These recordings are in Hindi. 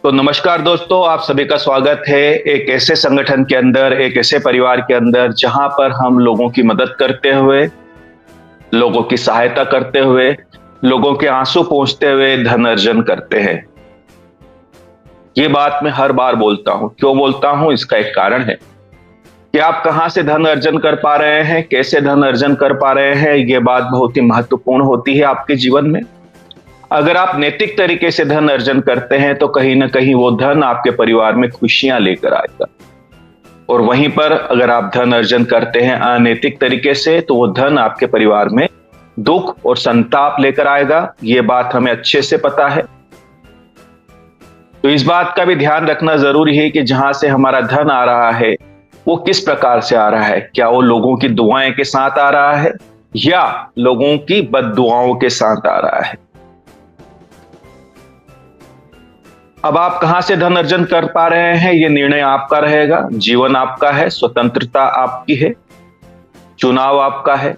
तो नमस्कार दोस्तों, आप सभी का स्वागत है एक ऐसे संगठन के अंदर, एक ऐसे परिवार के अंदर जहां पर हम लोगों की मदद करते हुए, लोगों की सहायता करते हुए, लोगों के आंसू पोंछते हुए धन अर्जन करते हैं। ये बात मैं हर बार बोलता हूं। क्यों बोलता हूं? इसका एक कारण है कि आप कहां से धन अर्जन कर पा रहे हैं, कैसे धन अर्जन कर पा रहे हैं। ये बात बहुत ही महत्वपूर्ण होती है आपके जीवन में। अगर आप नैतिक तरीके से धन अर्जन करते हैं तो कहीं ना कहीं वो धन आपके परिवार में खुशियां लेकर आएगा, और वहीं पर अगर आप धन अर्जन करते हैं अनैतिक तरीके से तो वो धन आपके परिवार में दुख और संताप लेकर आएगा। ये बात हमें अच्छे से पता है। तो इस बात का भी ध्यान रखना जरूरी है कि जहां से हमारा धन आ रहा है वो किस प्रकार से आ रहा है। क्या वो लोगों की दुआएं के साथ आ रहा है या लोगों की बद्दुआओं के साथ आ रहा है। अब आप कहां से धन अर्जन कर पा रहे हैं, यह निर्णय आपका रहेगा। जीवन आपका है, स्वतंत्रता आपकी है, चुनाव आपका है।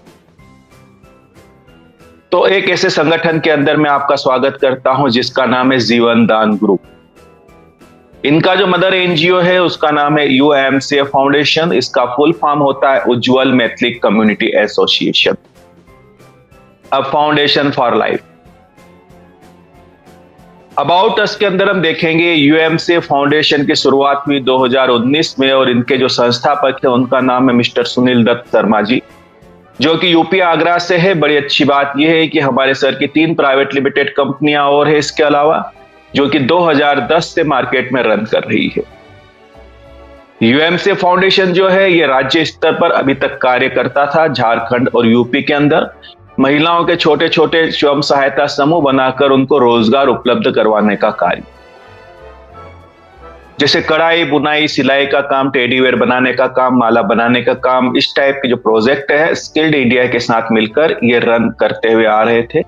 तो एक ऐसे संगठन के अंदर मैं आपका स्वागत करता हूं जिसका नाम है जीवन दान ग्रुप। इनका जो मदर एनजीओ है उसका नाम है यूएमसीए फाउंडेशन। इसका फुल फॉर्म होता है Ujjwal Maithili community association, a foundation for life. About us के अंदर हम देखेंगे यूएमसीए फाउंडेशन की शुरुआत हुई 2019 में, और इनके जो संस्थापक है उनका नाम है मिस्टर सुनील दत्त शर्मा जी, जो कि यूपी आगरा से है। बड़ी अच्छी बात यह है कि हमारे सर की 3 प्राइवेट लिमिटेड कंपनियां और है इसके अलावा, जो कि 2010 से मार्केट में रन कर रही है। यूएमसीए फाउंडेशन जो है ये राज्य स्तर पर अभी तक कार्य करता था। झारखंड और यूपी के अंदर महिलाओं के छोटे छोटे स्वयं सहायता समूह बनाकर उनको रोजगार उपलब्ध करवाने का कार्य, जैसे कढ़ाई, बुनाई, सिलाई का काम, टेडीवेयर बनाने का काम, माला बनाने का काम, इस टाइप के जो प्रोजेक्ट है स्किल्ड इंडिया के साथ मिलकर ये रन करते हुए आ रहे थे।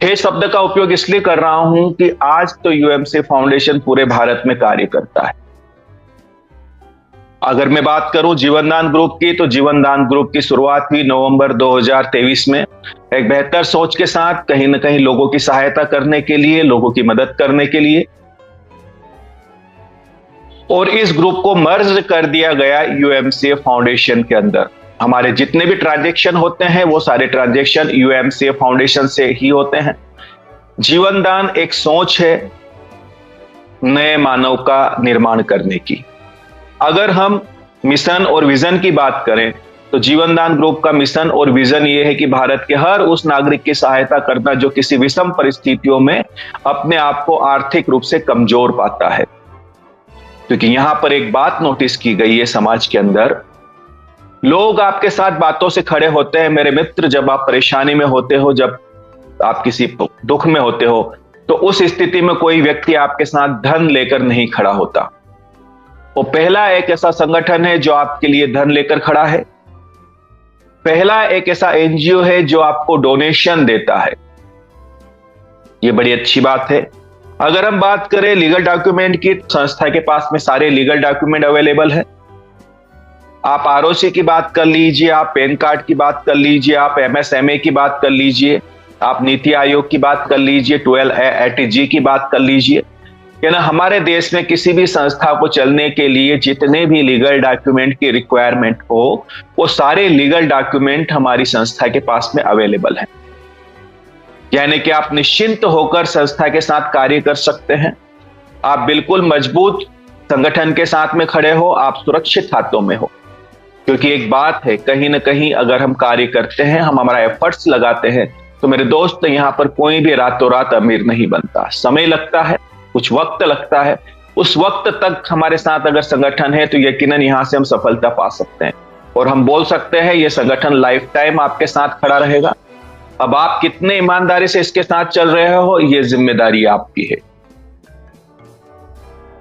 हे शब्द का उपयोग इसलिए कर रहा हूं कि आज तो यूएमसीए फाउंडेशन पूरे भारत में कार्य करता है। अगर मैं बात करूं जीवनदान ग्रुप की, तो जीवनदान ग्रुप की शुरुआत हुई नवंबर 2023 में एक बेहतर सोच के साथ, कहीं ना कहीं लोगों की सहायता करने के लिए, लोगों की मदद करने के लिए। और इस ग्रुप को मर्ज कर दिया गया यूएमसीए फाउंडेशन के अंदर। हमारे जितने भी ट्रांजैक्शन होते हैं वो सारे ट्रांजैक्शन यूएमसीए फाउंडेशन से ही होते हैं। जीवनदान एक सोच है नए मानव का निर्माण करने की। अगर हम मिशन और विजन की बात करें तो जीवनदान ग्रुप का मिशन और विजन ये है कि भारत के हर उस नागरिक की सहायता करना जो किसी विषम परिस्थितियों में अपने आप को आर्थिक रूप से कमजोर पाता है। क्योंकि यहां पर एक बात नोटिस की गई है समाज के अंदर, लोग आपके साथ बातों से खड़े होते हैं। मेरे मित्र, जब आप परेशानी में होते हो, जब आप किसी दुख में होते हो, तो उस स्थिति में कोई व्यक्ति आपके साथ धन लेकर नहीं खड़ा होता। वो पहला एक ऐसा संगठन है जो आपके लिए धन लेकर खड़ा है। पहला एक ऐसा एनजीओ है जो आपको डोनेशन देता है। ये बड़ी अच्छी बात है। अगर हम बात करें लीगल डॉक्यूमेंट की, संस्था के पास में सारे लीगल डॉक्यूमेंट अवेलेबल है। आप आरओसी की बात कर लीजिए, आप पैन कार्ड की बात कर लीजिए, आप एमएसएमए की बात कर लीजिए, आप नीति आयोग की बात कर लीजिए, 1280G की बात कर लीजिए। कि ना, हमारे देश में किसी भी संस्था को चलने के लिए जितने भी लीगल डॉक्यूमेंट की रिक्वायरमेंट हो, वो सारे लीगल डॉक्यूमेंट हमारी संस्था के पास में अवेलेबल हैं। यानी कि आप निश्चिंत होकर संस्था के साथ कार्य कर सकते हैं। आप बिल्कुल मजबूत संगठन के साथ में खड़े हो, आप सुरक्षित हाथों में हो। क्योंकि एक बात है, कहीं ना कहीं अगर हम कार्य करते हैं, हम हमारा एफर्ट्स लगाते हैं, तो मेरे दोस्त, यहां पर कोई भी रातों रात अमीर नहीं बनता। समय लगता है, कुछ वक्त लगता है। उस वक्त तक हमारे साथ अगर संगठन है तो यकीनन यहां से हम सफलता पा सकते हैं, और हम बोल सकते हैं यह संगठन लाइफ टाइम आपके साथ खड़ा रहेगा। अब आप कितने ईमानदारी से इसके साथ चल रहे हो, यह जिम्मेदारी आपकी है।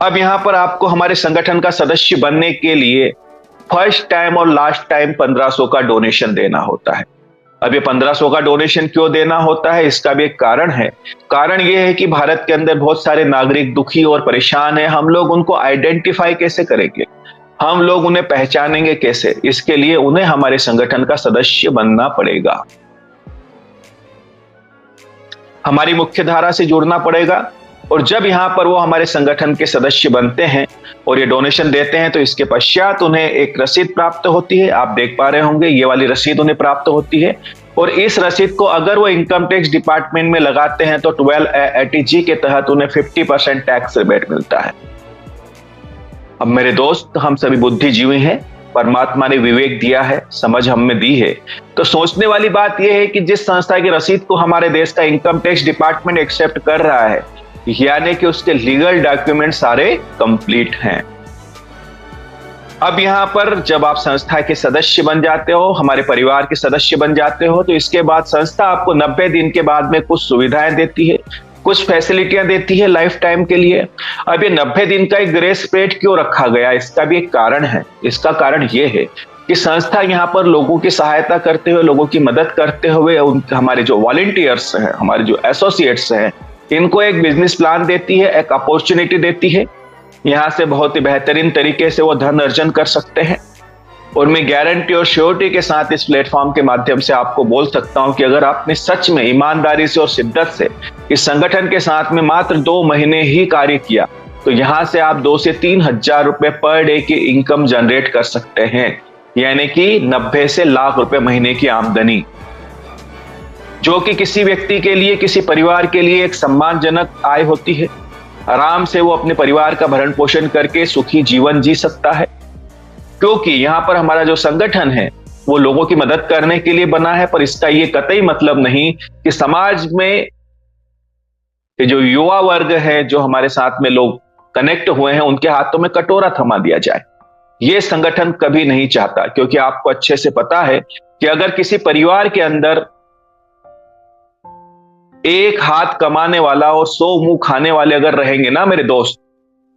अब यहां पर आपको हमारे संगठन का सदस्य बनने के लिए फर्स्ट टाइम और लास्ट टाइम 1500 का डोनेशन देना होता है। अब ये 1500 का डोनेशन क्यों देना होता है, इसका भी एक कारण है। कारण ये है कि भारत के अंदर बहुत सारे नागरिक दुखी और परेशान हैं। हम लोग उनको आइडेंटिफाई कैसे करेंगे, हम लोग उन्हें पहचानेंगे कैसे? इसके लिए उन्हें हमारे संगठन का सदस्य बनना पड़ेगा, हमारी मुख्य धारा से जुड़ना पड़ेगा। और जब यहाँ पर वो हमारे संगठन के सदस्य बनते हैं और ये डोनेशन देते हैं तो इसके पश्चात उन्हें एक रसीद प्राप्त होती है। आप देख पा रहे होंगे ये वाली रसीद उन्हें प्राप्त होती है और इस रसीद को अगर वो इनकम टैक्स डिपार्टमेंट में लगाते हैं तो 1280G के तहत उन्हें 50% टैक्स रिबेट मिलता है। अब मेरे दोस्त, हम सभी बुद्धिजीवी हैं, परमात्मा ने विवेक दिया है, समझ हम में दी है, तो सोचने वाली बात यह है कि जिस संस्था की रसीद को हमारे देश का इनकम टैक्स डिपार्टमेंट एक्सेप्ट कर रहा है, यानी कि उसके लीगल डॉक्यूमेंट सारे कंप्लीट हैं। अब यहां पर जब आप संस्था के सदस्य बन जाते हो, हमारे परिवार के सदस्य बन जाते हो, तो इसके बाद संस्था आपको 90 दिन के बाद में कुछ सुविधाएं देती है, कुछ फैसिलिटियां देती है लाइफ टाइम के लिए। अब ये 90 दिन का एक ग्रेस पीरियड क्यों रखा गया, इसका भी एक कारण है। इसका कारण ये है कि संस्था यहाँ पर लोगों की सहायता करते हुए, लोगों की मदद करते हुए हमारे जो वॉलंटियर्स हैं, हमारे जो एसोसिएट्स हैं, इनको एक बिजनेस प्लान देती है, एक अपॉर्चुनिटी देती है। यहाँ से बहुत ही बेहतरीन तरीके से वो धन अर्जन कर सकते हैं। और मैं गारंटी और श्योरिटी के साथ इस प्लेटफॉर्म के माध्यम से आपको बोल सकता हूं कि अगर आपने सच में ईमानदारी से और शिद्दत से इस संगठन के साथ में मात्र 2 महीने ही कार्य किया तो यहां से आप 2 से 3 हजार रुपए पर डे की इनकम जनरेट कर सकते हैं, यानी कि 90 से लाख रुपए महीने की आमदनी, जो कि किसी व्यक्ति के लिए, किसी परिवार के लिए एक सम्मानजनक आय होती है। आराम से वो अपने परिवार का भरण पोषण करके सुखी जीवन जी सकता है, क्योंकि यहाँ पर हमारा जो संगठन है वो लोगों की मदद करने के लिए बना है। पर इसका ये कतई मतलब नहीं कि समाज में जो युवा वर्ग है, जो हमारे साथ में लोग कनेक्ट हुए हैं, उनके हाथों में कटोरा थमा दिया जाए। ये संगठन कभी नहीं चाहता, क्योंकि आपको अच्छे से पता है कि अगर किसी परिवार के अंदर एक हाथ कमाने वाला और 100 मुंह खाने वाले अगर रहेंगे ना मेरे दोस्त,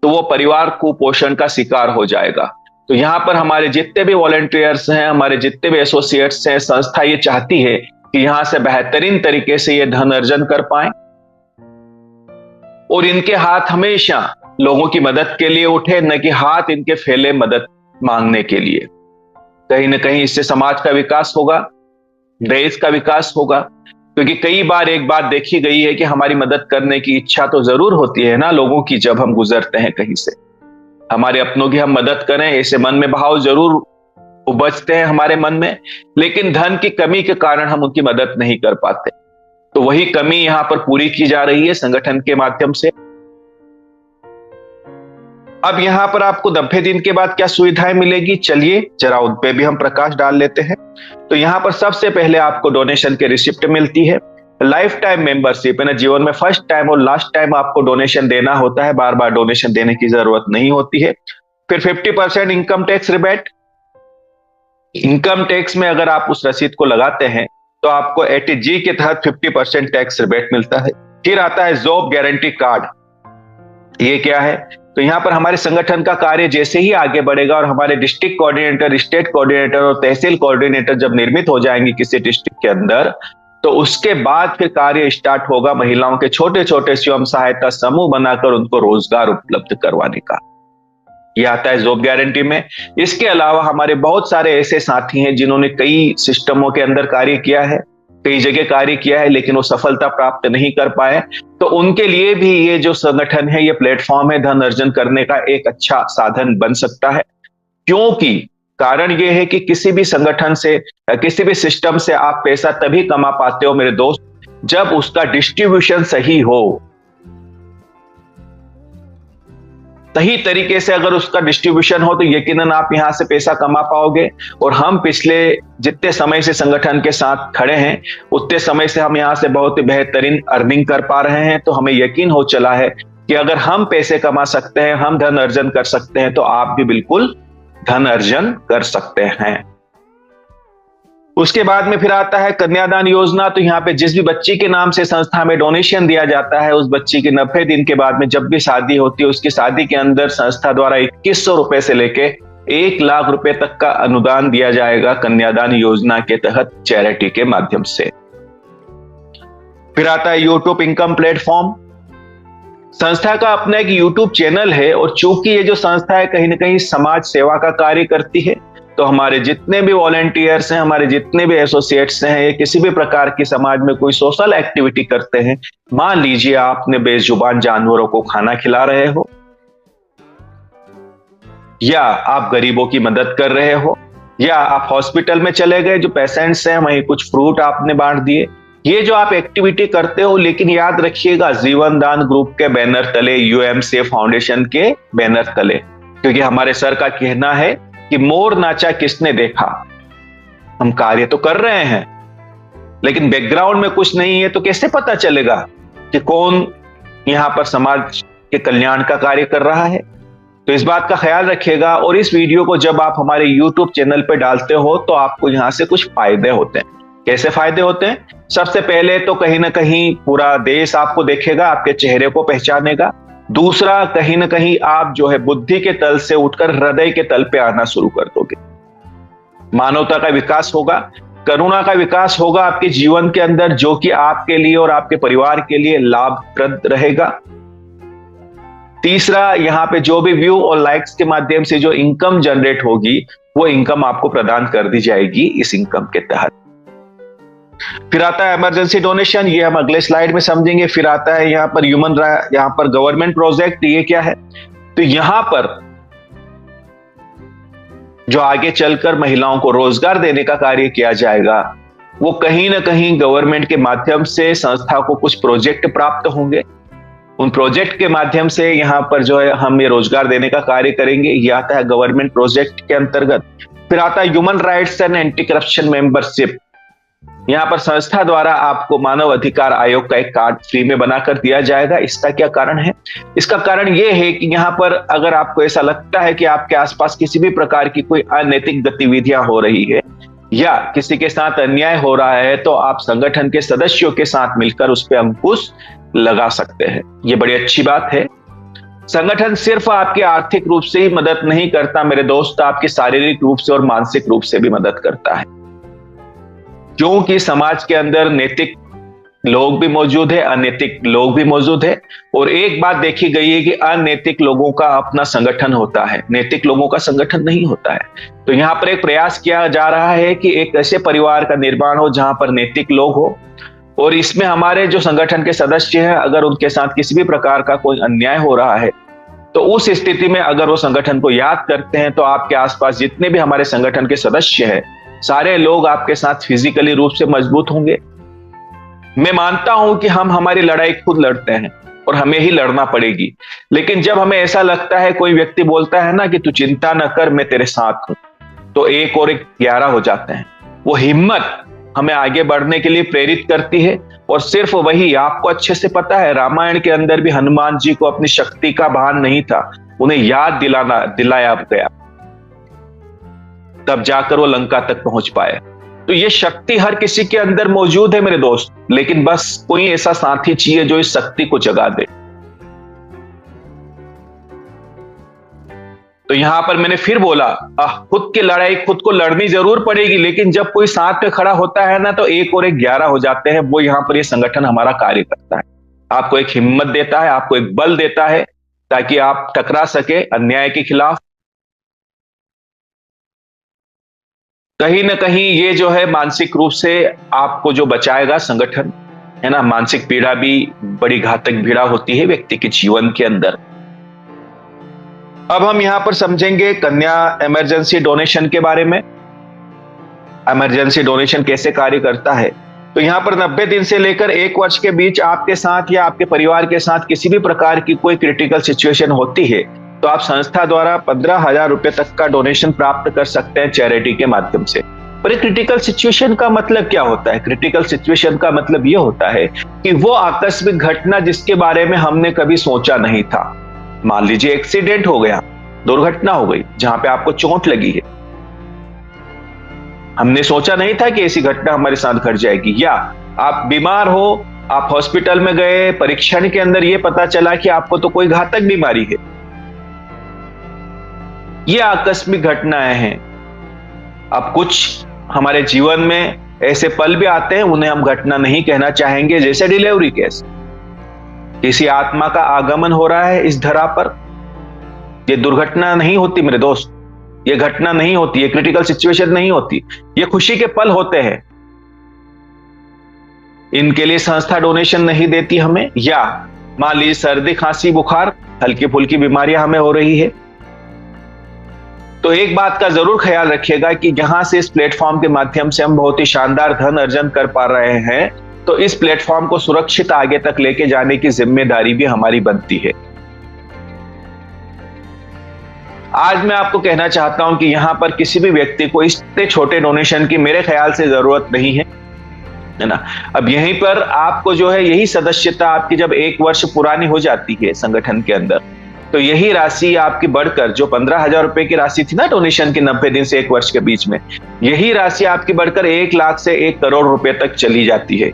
तो वो परिवार कुपोषण का शिकार हो जाएगा। तो यहां पर हमारे जितने भी वॉलंटियर्स हैं, हमारे जितने भी एसोसिएट्स हैं, संस्था ये चाहती है कि यहां से बेहतरीन तरीके से ये धन अर्जन कर पाए और इनके हाथ हमेशा लोगों की मदद के लिए उठे, न कि हाथ इनके फैले मदद मांगने के लिए। कहीं ना कहीं इससे समाज का विकास होगा, देश का विकास होगा, क्योंकि कई बार एक बात देखी गई है कि हमारी मदद करने की इच्छा तो जरूर होती है ना लोगों की, जब हम गुजरते हैं कहीं से, हमारे अपनों की हम मदद करें, ऐसे मन में भाव जरूर उपजते हैं हमारे मन में, लेकिन धन की कमी के कारण हम उनकी मदद नहीं कर पाते। तो वही कमी यहां पर पूरी की जा रही है संगठन के माध्यम से। अब यहां पर आपको 90 दिन के बाद क्या सुविधाएं मिलेगी, चलिए जरा उन पे भी हम प्रकाश डाल लेते हैं। तो यहां पर सबसे पहले आपको डोनेशन के रिसिप्ट मिलती है, लाइफ टाइम मेंबरशिप है ना, जीवन में फर्स्ट टाइम और लास्ट टाइम आपको डोनेशन देना होता है, बार बार डोनेशन देने की जरूरत नहीं होती है। फिर 50% income tax rebate. Income tax में अगर आप उस रसीद को लगाते हैं तो आपको 80G के तहत 50% टैक्स रिबेट मिलता है। फिर आता है जॉब गारंटी कार्ड। ये क्या है, तो यहां पर हमारे संगठन का कार्य जैसे ही आगे बढ़ेगा और हमारे डिस्ट्रिक्ट कोऑर्डिनेटर, स्टेट कोऑर्डिनेटर और तहसील कोऑर्डिनेटर जब निर्मित हो जाएंगे किसी डिस्ट्रिक्ट के अंदर, तो उसके बाद फिर कार्य स्टार्ट होगा महिलाओं के छोटे छोटे स्वयं सहायता समूह बनाकर उनको रोजगार उपलब्ध करवाने का। यह आता है जॉब गारंटी में। इसके अलावा हमारे बहुत सारे ऐसे साथी हैं जिन्होंने कई सिस्टमों के अंदर कार्य किया है, कई जगह कार्य किया है, लेकिन वो सफलता प्राप्त नहीं कर पाए, तो उनके लिए भी ये जो संगठन है, ये प्लेटफॉर्म है, धन अर्जन करने का एक अच्छा साधन बन सकता है। क्योंकि कारण ये है कि किसी भी संगठन से, किसी भी सिस्टम से आप पैसा तभी कमा पाते हो मेरे दोस्त, जब उसका डिस्ट्रीब्यूशन सही हो। सही तरीके से अगर उसका डिस्ट्रीब्यूशन हो तो यकीनन आप यहां से पैसा कमा पाओगे। और हम पिछले जितने समय से संगठन के साथ खड़े हैं, उतने समय से हम यहां से बहुत ही बेहतरीन अर्निंग कर पा रहे हैं। तो हमें यकीन हो चला है कि अगर हम पैसे कमा सकते हैं, हम धन अर्जन कर सकते हैं, तो आप भी बिल्कुल धन अर्जन कर सकते हैं। उसके बाद में फिर आता है कन्यादान योजना। तो यहाँ पे जिस भी बच्ची के नाम से संस्था में डोनेशन दिया जाता है, उस बच्ची की 90 दिन के बाद में जब भी शादी होती है, उसकी शादी के अंदर संस्था द्वारा 2100 रुपए से लेके 1 लाख रुपए तक का अनुदान दिया जाएगा कन्यादान योजना के तहत, चैरिटी के माध्यम से। फिर आता है यूट्यूब इनकम प्लेटफॉर्म। संस्था का अपना एक यूट्यूब चैनल है, और चूंकि ये जो संस्था है कहीं ना कहीं समाज सेवा का कार्य करती है, तो तो हमारे जितने भी वॉलंटियर्स हैं, हमारे जितने भी एसोसिएट्स हैं, ये किसी भी प्रकार की समाज में कोई सोशल एक्टिविटी करते हैं, मान लीजिए आपने बेजुबान जानवरों को खाना खिला रहे हो, या आप गरीबों की मदद कर रहे हो, या आप हॉस्पिटल में चले गए, जो पेशेंट्स हैं वहीं कुछ फ्रूट आपने बांट दिए, ये जो आप एक्टिविटी करते हो, लेकिन याद रखिएगा जीवन दान ग्रुप के बैनर तले, यूएमसीए फाउंडेशन के बैनर तले, क्योंकि हमारे सर का कहना है कि मोर नाचा किसने देखा। हम कार्य तो कर रहे हैं, लेकिन बैकग्राउंड में कुछ नहीं है, तो कैसे पता चलेगा कि कौन यहां पर समाज के कल्याण का कार्य कर रहा है। तो इस बात का ख्याल रखिएगा, और इस वीडियो को जब आप हमारे YouTube चैनल पे डालते हो तो आपको यहां से कुछ फायदे होते हैं। कैसे फायदे होते हैं? सबसे पहले तो कहीं ना कहीं पूरा देश आपको देखेगा, आपके चेहरे को पहचानेगा। दूसरा, कहीं ना कहीं आप जो है बुद्धि के तल से उठकर हृदय के तल पे आना शुरू कर दोगे। मानवता का विकास होगा, करुणा का विकास होगा आपके जीवन के अंदर, जो कि आपके लिए और आपके परिवार के लिए लाभप्रद रहेगा। तीसरा, यहां पे जो भी व्यू और लाइक्स के माध्यम से जो इनकम जनरेट होगी, वो इनकम आपको प्रदान कर दी जाएगी इस इनकम के तहत। फिर आता है इमरजेंसी डोनेशन, ये हम अगले स्लाइड में समझेंगे। फिर आता है यहाँ पर यहाँ पर गवर्नमेंट प्रोजेक्ट, ये क्या है? तो यहां पर जो आगे चलकर महिलाओं को रोजगार देने का कार्य किया जाएगा, वो कहीं ना कहीं गवर्नमेंट के माध्यम से संस्था को कुछ प्रोजेक्ट प्राप्त होंगे। उन प्रोजेक्ट के माध्यम से यहां पर जो है हम ये रोजगार देने का कार्य करेंगे। ये आता है गवर्नमेंट प्रोजेक्ट के अंतर्गत। फिर आता है human rights and anti corruption membership. यहां पर संस्था द्वारा आपको मानव अधिकार आयोग का एक कार्ड फ्री में बनाकर दिया जाएगा। इसका क्या कारण है? इसका कारण यह है कि यहां पर अगर आपको ऐसा लगता है कि आपके आसपास किसी भी प्रकार की कोई अनैतिक गतिविधियां हो रही है या किसी के साथ अन्याय हो रहा है, तो आप संगठन के सदस्यों के साथ मिलकर उस पर अंकुश लगा सकते हैं। ये बड़ी अच्छी बात है। संगठन सिर्फ आपकी आर्थिक रूप से ही मदद नहीं करता मेरे दोस्त, आपकी शारीरिक रूप से और मानसिक रूप से भी मदद करता है, क्योंकि समाज के अंदर नैतिक लोग भी मौजूद है, अनैतिक लोग भी मौजूद है। और एक बात देखी गई है कि अनैतिक लोगों का अपना संगठन होता है, नैतिक लोगों का संगठन नहीं होता है। तो यहां पर एक प्रयास किया जा रहा है कि एक ऐसे परिवार का निर्माण हो जहां पर नैतिक लोग हो, और इसमें हमारे जो संगठन के सदस्य हैं, अगर उनके साथ किसी भी प्रकार का कोई अन्याय हो रहा है, तो उस स्थिति में अगर वो संगठन को याद करते हैं, तो आपके आसपास जितने भी हमारे संगठन के सदस्य हैं, सारे लोग आपके साथ फिजिकली रूप से मजबूत होंगे। मैं मानता हूं कि हम हमारी लड़ाई खुद लड़ते हैं और हमें ही लड़ना पड़ेगी, लेकिन जब हमें ऐसा लगता है, कोई व्यक्ति बोलता है ना कि तू चिंता न कर, मैं तेरे साथ हूं, तो 1 और 1 11 हो जाते हैं। वो हिम्मत हमें आगे बढ़ने के लिए प्रेरित करती है। और सिर्फ वही, आपको अच्छे से पता है, रामायण के अंदर भी हनुमान जी को अपनी शक्ति का भान नहीं था, उन्हें याद दिलाया गया, तब जाकर वो लंका तक पहुंच पाए। तो ये शक्ति हर किसी के अंदर मौजूद है मेरे दोस्त, लेकिन बस कोई ऐसा साथी चाहिए जो इस शक्ति को जगा दे। तो यहां पर मैंने फिर बोला, खुद की लड़ाई खुद को लड़नी जरूर पड़ेगी, लेकिन जब कोई साथ में खड़ा होता है ना, तो 1 और 1 11 हो जाते हैं। वो यहां पर ये संगठन हमारा कार्य करता है, आपको एक हिम्मत देता है, आपको एक बल देता है, ताकि आप टकरा सके अन्याय के खिलाफ। कहीं ना कहीं ये जो है मानसिक रूप से आपको जो बचाएगा संगठन, है ना। मानसिक पीड़ा भी बड़ी घातक पीड़ा होती है व्यक्ति के जीवन के अंदर। अब हम यहां पर समझेंगे कन्या इमरजेंसी डोनेशन के बारे में। इमरजेंसी डोनेशन कैसे कार्य करता है? तो यहां पर 90 दिन से लेकर 1 वर्ष के बीच आपके साथ या आपके परिवार के साथ किसी भी प्रकार की कोई क्रिटिकल सिचुएशन होती है, तो आप संस्था द्वारा 15,000 रुपए तक का डोनेशन प्राप्त कर सकते हैं चैरिटी के माध्यम से। पर क्रिटिकल सिचुएशन का मतलब क्या होता है? क्रिटिकल सिचुएशन का मतलब यह होता है कि वो आकस्मिक घटना जिसके बारे में हमने कभी सोचा नहीं था। मान लीजिए एक्सीडेंट हो गया, दुर्घटना हो गई जहां पे आपको चोट लगी है, हमने सोचा नहीं था कि ऐसी घटना हमारे साथ घट जाएगी। या आप बीमार हो, आप हॉस्पिटल में गए, परीक्षण के अंदर यह पता चला कि आपको तो कोई घातक बीमारी है। ये आकस्मिक घटनाएं हैं। अब कुछ हमारे जीवन में ऐसे पल भी आते हैं, उन्हें हम घटना नहीं कहना चाहेंगे, जैसे डिलीवरी केस। किसी आत्मा का आगमन हो रहा है इस धरा पर, यह दुर्घटना नहीं होती मेरे दोस्त, ये घटना नहीं होती, ये क्रिटिकल सिचुएशन नहीं होती, ये खुशी के पल होते हैं। इनके लिए संस्था डोनेशन नहीं देती हमें, या मान लीजिए सर्दी खांसी बुखार हल्की फुल्की बीमारियां हमें हो रही है, तो एक बात का जरूर ख्याल रखिएगा कि जहां से इस प्लेटफॉर्म के माध्यम से हम बहुत ही शानदार धन अर्जन कर पा रहे हैं, तो इस प्लेटफॉर्म को सुरक्षित आगे तक लेके जाने की जिम्मेदारी भी हमारी बनती है। आज मैं आपको कहना चाहता हूं कि यहां पर किसी भी व्यक्ति को इतने छोटे डोनेशन की मेरे ख्याल से जरूरत नहीं है ना। अब यहीं पर आपको जो है, यही सदस्यता आपकी जब 1 वर्ष पुरानी हो जाती है संगठन के अंदर, तो यही राशि आपकी बढ़कर, जो 15,000 रुपए की राशि थी ना डोनेशन की 90 दिन से 1 वर्ष के बीच में, यही राशि आपकी बढ़कर 1 लाख से 1 करोड़ रुपए तक चली जाती है।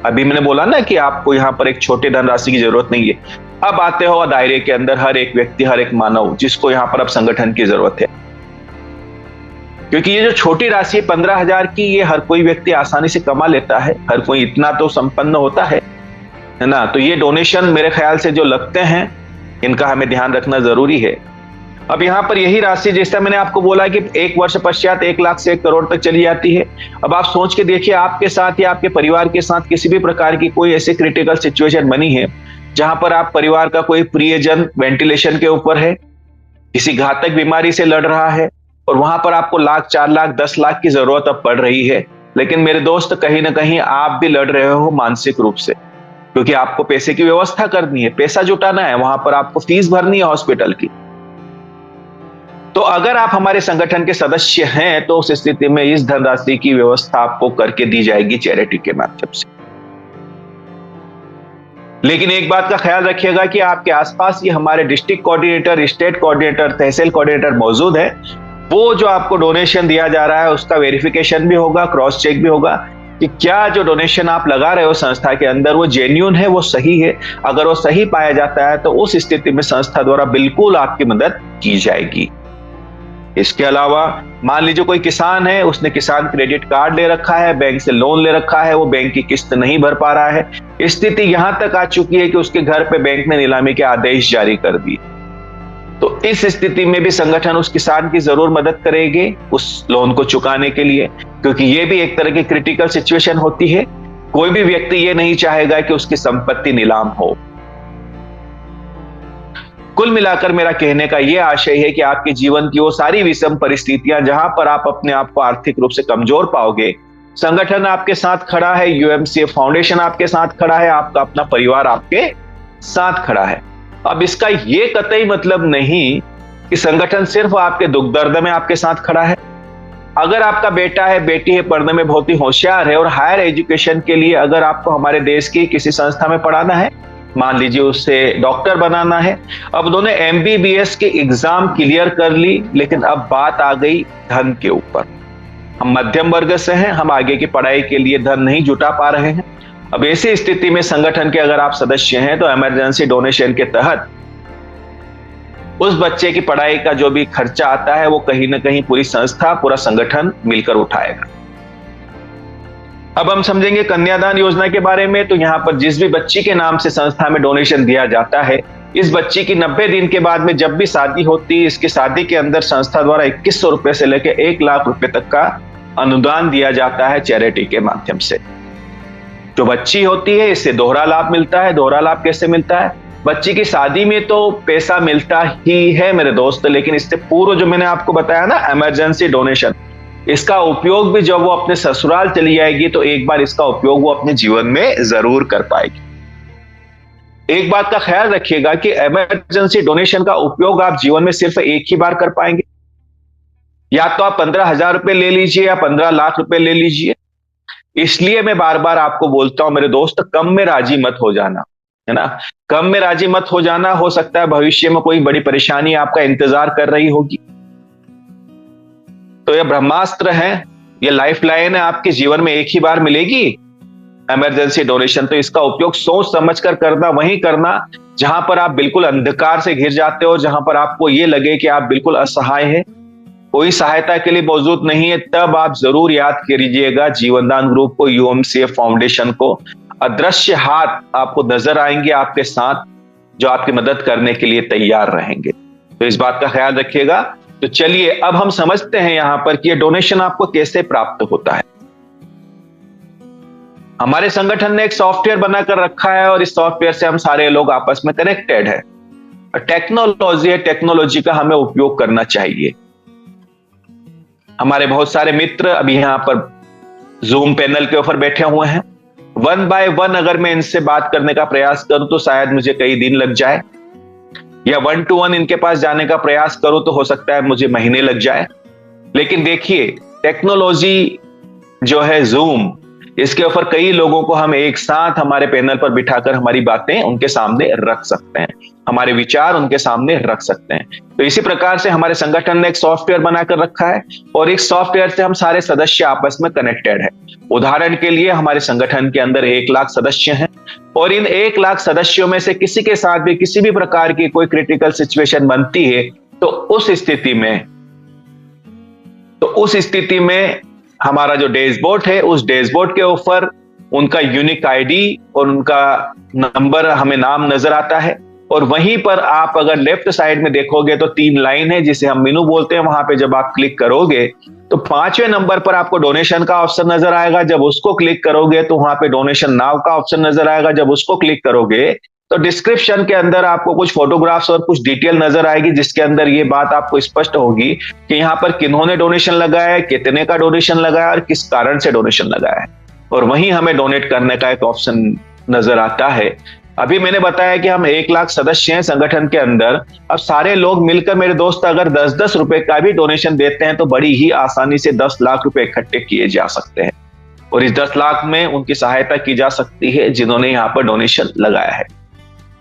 अभी मैंने बोला ना कि आपको यहां पर एक छोटे धनराशि की जरूरत नहीं है। अब आते हो दायरे के अंदर हर एक व्यक्ति, हर एक मानव जिसको यहां पर अब संगठन की जरूरत है, क्योंकि ये जो छोटी राशि 15,000 की, ये हर कोई व्यक्ति आसानी से कमा लेता है, हर कोई इतना तो संपन्न होता है ना। तो ये डोनेशन मेरे ख्याल से जो लगते हैं, इनका हमें ध्यान रखना जरूरी है। अब यहां पर यही राशि, जैसा मैंने आपको बोला कि 1 वर्ष पश्चात 1 लाख से 1 करोड़ तक चली जाती है। अब आप सोच के देखिए, आपके साथ या आपके परिवार के साथ किसी भी प्रकार की कोई ऐसी क्रिटिकल सिचुएशन बनी है जहां पर आप परिवार का कोई प्रियजन वेंटिलेशन के ऊपर है, किसी घातक बीमारी से लड़ रहा है, और वहां पर आपको लाख, 4 लाख, 10 लाख की जरूरत अब पड़ रही है। लेकिन मेरे दोस्त, कहीं ना कहीं आप भी लड़ रहे हो मानसिक रूप से, क्योंकि आपको पैसे की व्यवस्था करनी है, पैसा जुटाना है, वहां पर आपको फीस भरनी है हॉस्पिटल की। तो अगर आप हमारे संगठन के सदस्य हैं, तो उस स्थिति में इस धनराशि की व्यवस्था आपको करके दी जाएगी चैरिटी के माध्यम से। लेकिन एक बात का ख्याल रखिएगा कि आपके आसपास ये हमारे डिस्ट्रिक्ट कोऑर्डिनेटर, स्टेट कोऑर्डिनेटर, तहसील कोऑर्डिनेटर मौजूद है। वो जो आपको डोनेशन दिया जा रहा है उसका वेरिफिकेशन भी होगा, क्रॉस चेक भी होगा कि क्या जो डोनेशन आप लगा रहे हो संस्था के अंदर वो जेन्युइन है, वो सही है। अगर वो सही पाया जाता है तो उस स्थिति में संस्था द्वारा बिल्कुल आपकी मदद की जाएगी। इसके अलावा मान लीजिए कोई किसान है, उसने किसान क्रेडिट कार्ड ले रखा है, बैंक से लोन ले रखा है, वो बैंक की किस्त नहीं भर पा रहा है, स्थिति यहां तक आ चुकी है कि उसके घर पे बैंक ने नीलामी के आदेश जारी कर दिए, तो इस स्थिति में भी संगठन उस किसान की जरूर मदद करेगी उस लोन को चुकाने के लिए, क्योंकि ये भी एक तरह की क्रिटिकल सिचुएशन होती है। कोई भी व्यक्ति ये नहीं चाहेगा कि उसकी संपत्ति नीलाम हो। कुल मिलाकर मेरा कहने का यह आशय है कि आपके जीवन की वो सारी विषम परिस्थितियां जहां पर आप अपने आप को आर्थिक रूप से कमजोर पाओगे, संगठन आपके साथ खड़ा है, यूएमसीएफ फाउंडेशन आपके साथ खड़ा है, आपका अपना परिवार आपके साथ खड़ा है। अब इसका ये कतई मतलब नहीं कि संगठन सिर्फ आपके दुख दर्द में आपके साथ खड़ा है। अगर आपका बेटा है, बेटी है, पढ़ने में बहुत ही होशियार है और हायर एजुकेशन के लिए अगर आपको हमारे देश की किसी संस्था में पढ़ाना है, मान लीजिए उससे डॉक्टर बनाना है, अब उन्होंने एमबीबीएस के एग्जाम क्लियर कर ली, लेकिन अब बात आ गई धन के ऊपर। हम मध्यम वर्ग से हैं, हम आगे की पढ़ाई के लिए धन नहीं जुटा पा रहे हैं। अब ऐसी स्थिति में संगठन के अगर आप सदस्य हैं तो इमरजेंसी डोनेशन के तहत उस बच्चे की पढ़ाई का जो भी खर्चा आता है वो कहीं ना कहीं पूरी संस्था, पूरा संगठन मिलकर उठाएगा। अब हम समझेंगे कन्यादान योजना के बारे में। तो यहाँ पर जिस भी बच्ची के नाम से संस्था में डोनेशन दिया जाता है, इस बच्ची की 90 दिन के बाद में जब भी शादी होती है, इसकी शादी के अंदर संस्था द्वारा 2100 रुपए से लेकर 1 लाख रुपए तक का अनुदान दिया जाता है चैरिटी के माध्यम से। जो बच्ची होती है इससे दोहरा लाभ मिलता है। दोहरा लाभ कैसे मिलता है? बच्ची की शादी में तो पैसा मिलता ही है मेरे दोस्त, लेकिन इससे पूर्व जो मैंने आपको बताया ना इमरजेंसी डोनेशन, इसका उपयोग भी जब वो अपने ससुराल चली जाएगी तो एक बार इसका उपयोग वो अपने जीवन में जरूर कर पाएगी। एक बात का ख्याल रखिएगा कि इमरजेंसी डोनेशन का उपयोग आप जीवन में सिर्फ एक ही बार कर पाएंगे। या तो आप 15,000 रुपए ले लीजिए या 15 लाख रुपए ले लीजिए। इसलिए मैं बार बार आपको बोलता हूं मेरे दोस्त, कम में राजी मत हो जाना, है ना। कम में राजी मत हो जाना। हो सकता है भविष्य में कोई बड़ी परेशानी आपका इंतजार कर रही होगी। तो यह ब्रह्मास्त्र है, यह लाइफ लाइन है, आपके जीवन में एक ही बार मिलेगी इमरजेंसी डोनेशन। तो इसका उपयोग सोच समझ कर करना, वहीं करना जहां पर आप बिल्कुल अंधकार से घिर जाते हो, जहां पर आपको यह लगे कि आप बिल्कुल असहाय हैं, कोई सहायता के लिए मौजूद नहीं है। तब आप जरूर याद कीजिएगा जीवनदान ग्रुप को, यूएमसीएफ फाउंडेशन को। अदृश्य हाथ आपको नजर आएंगे आपके साथ, जो आपकी मदद करने के लिए तैयार रहेंगे। तो इस बात का ख्याल रखिएगा। तो चलिए अब हम समझते हैं यहां पर कि ये डोनेशन आपको कैसे प्राप्त होता है। हमारे संगठन ने एक सॉफ्टवेयर बनाकर रखा है और इस सॉफ्टवेयर से हम सारे लोग आपस में कनेक्टेड है। टेक्नोलॉजी है, टेक्नोलॉजी का हमें उपयोग करना चाहिए। हमारे बहुत सारे मित्र अभी यहां पर जूम पैनल के ऊपर बैठे हुए हैं। 1 बाय 1 अगर मैं इनसे बात करने का प्रयास करूं तो शायद मुझे कई दिन लग जाए, या 1 to 1 इनके पास जाने का प्रयास करूं तो हो सकता है मुझे महीने लग जाए। लेकिन देखिए टेक्नोलॉजी जो है जूम, इसके ऊपर कई लोगों को हम एक साथ हमारे पैनल पर बिठाकर हमारी बातें उनके सामने रख सकते हैं, हमारे विचार उनके सामने रख सकते हैं। तो इसी प्रकार से हमारे संगठन ने एक सॉफ्टवेयर बनाकर रखा है और इस सॉफ्टवेयर से हम सारे सदस्य आपस में कनेक्टेड है। उदाहरण के लिए हमारे संगठन के अंदर 1 लाख सदस्य हैं और इन 1 लाख सदस्यों में से किसी के साथ भी किसी भी प्रकार की कोई क्रिटिकल सिचुएशन बनती है तो उस स्थिति में हमारा जो डैशबोर्ड है उस डैशबोर्ड के ऊपर उनका यूनिक आईडी और उनका नंबर हमें नाम नजर आता है। और वहीं पर आप अगर लेफ्ट साइड में देखोगे तो 3 लाइन है जिसे हम मेनू बोलते हैं। वहां पे जब आप क्लिक करोगे तो 5वें नंबर पर आपको डोनेशन का ऑप्शन नजर आएगा। जब उसको क्लिक करोगे तो वहां पे डोनेशन नाउ का ऑप्शन नजर आएगा। जब उसको क्लिक करोगे तो डिस्क्रिप्शन के अंदर आपको कुछ फोटोग्राफ्स और कुछ डिटेल नजर आएगी जिसके अंदर ये बात आपको स्पष्ट होगी कि यहाँ पर किन्होंने डोनेशन लगाया है, कितने का डोनेशन लगाया और किस कारण से डोनेशन लगाया है। और वहीं हमें डोनेट करने का एक ऑप्शन नजर आता है। अभी मैंने बताया कि हम 1 लाख सदस्य हैं संगठन के अंदर। अब सारे लोग मिलकर मेरे दोस्त अगर 10-10 रुपए का भी डोनेशन देते हैं तो बड़ी ही आसानी से 10 लाख रुपए इकट्ठे किए जा सकते हैं और इस 10 लाख में उनकी सहायता की जा सकती है जिन्होंने यहाँ पर डोनेशन लगाया है।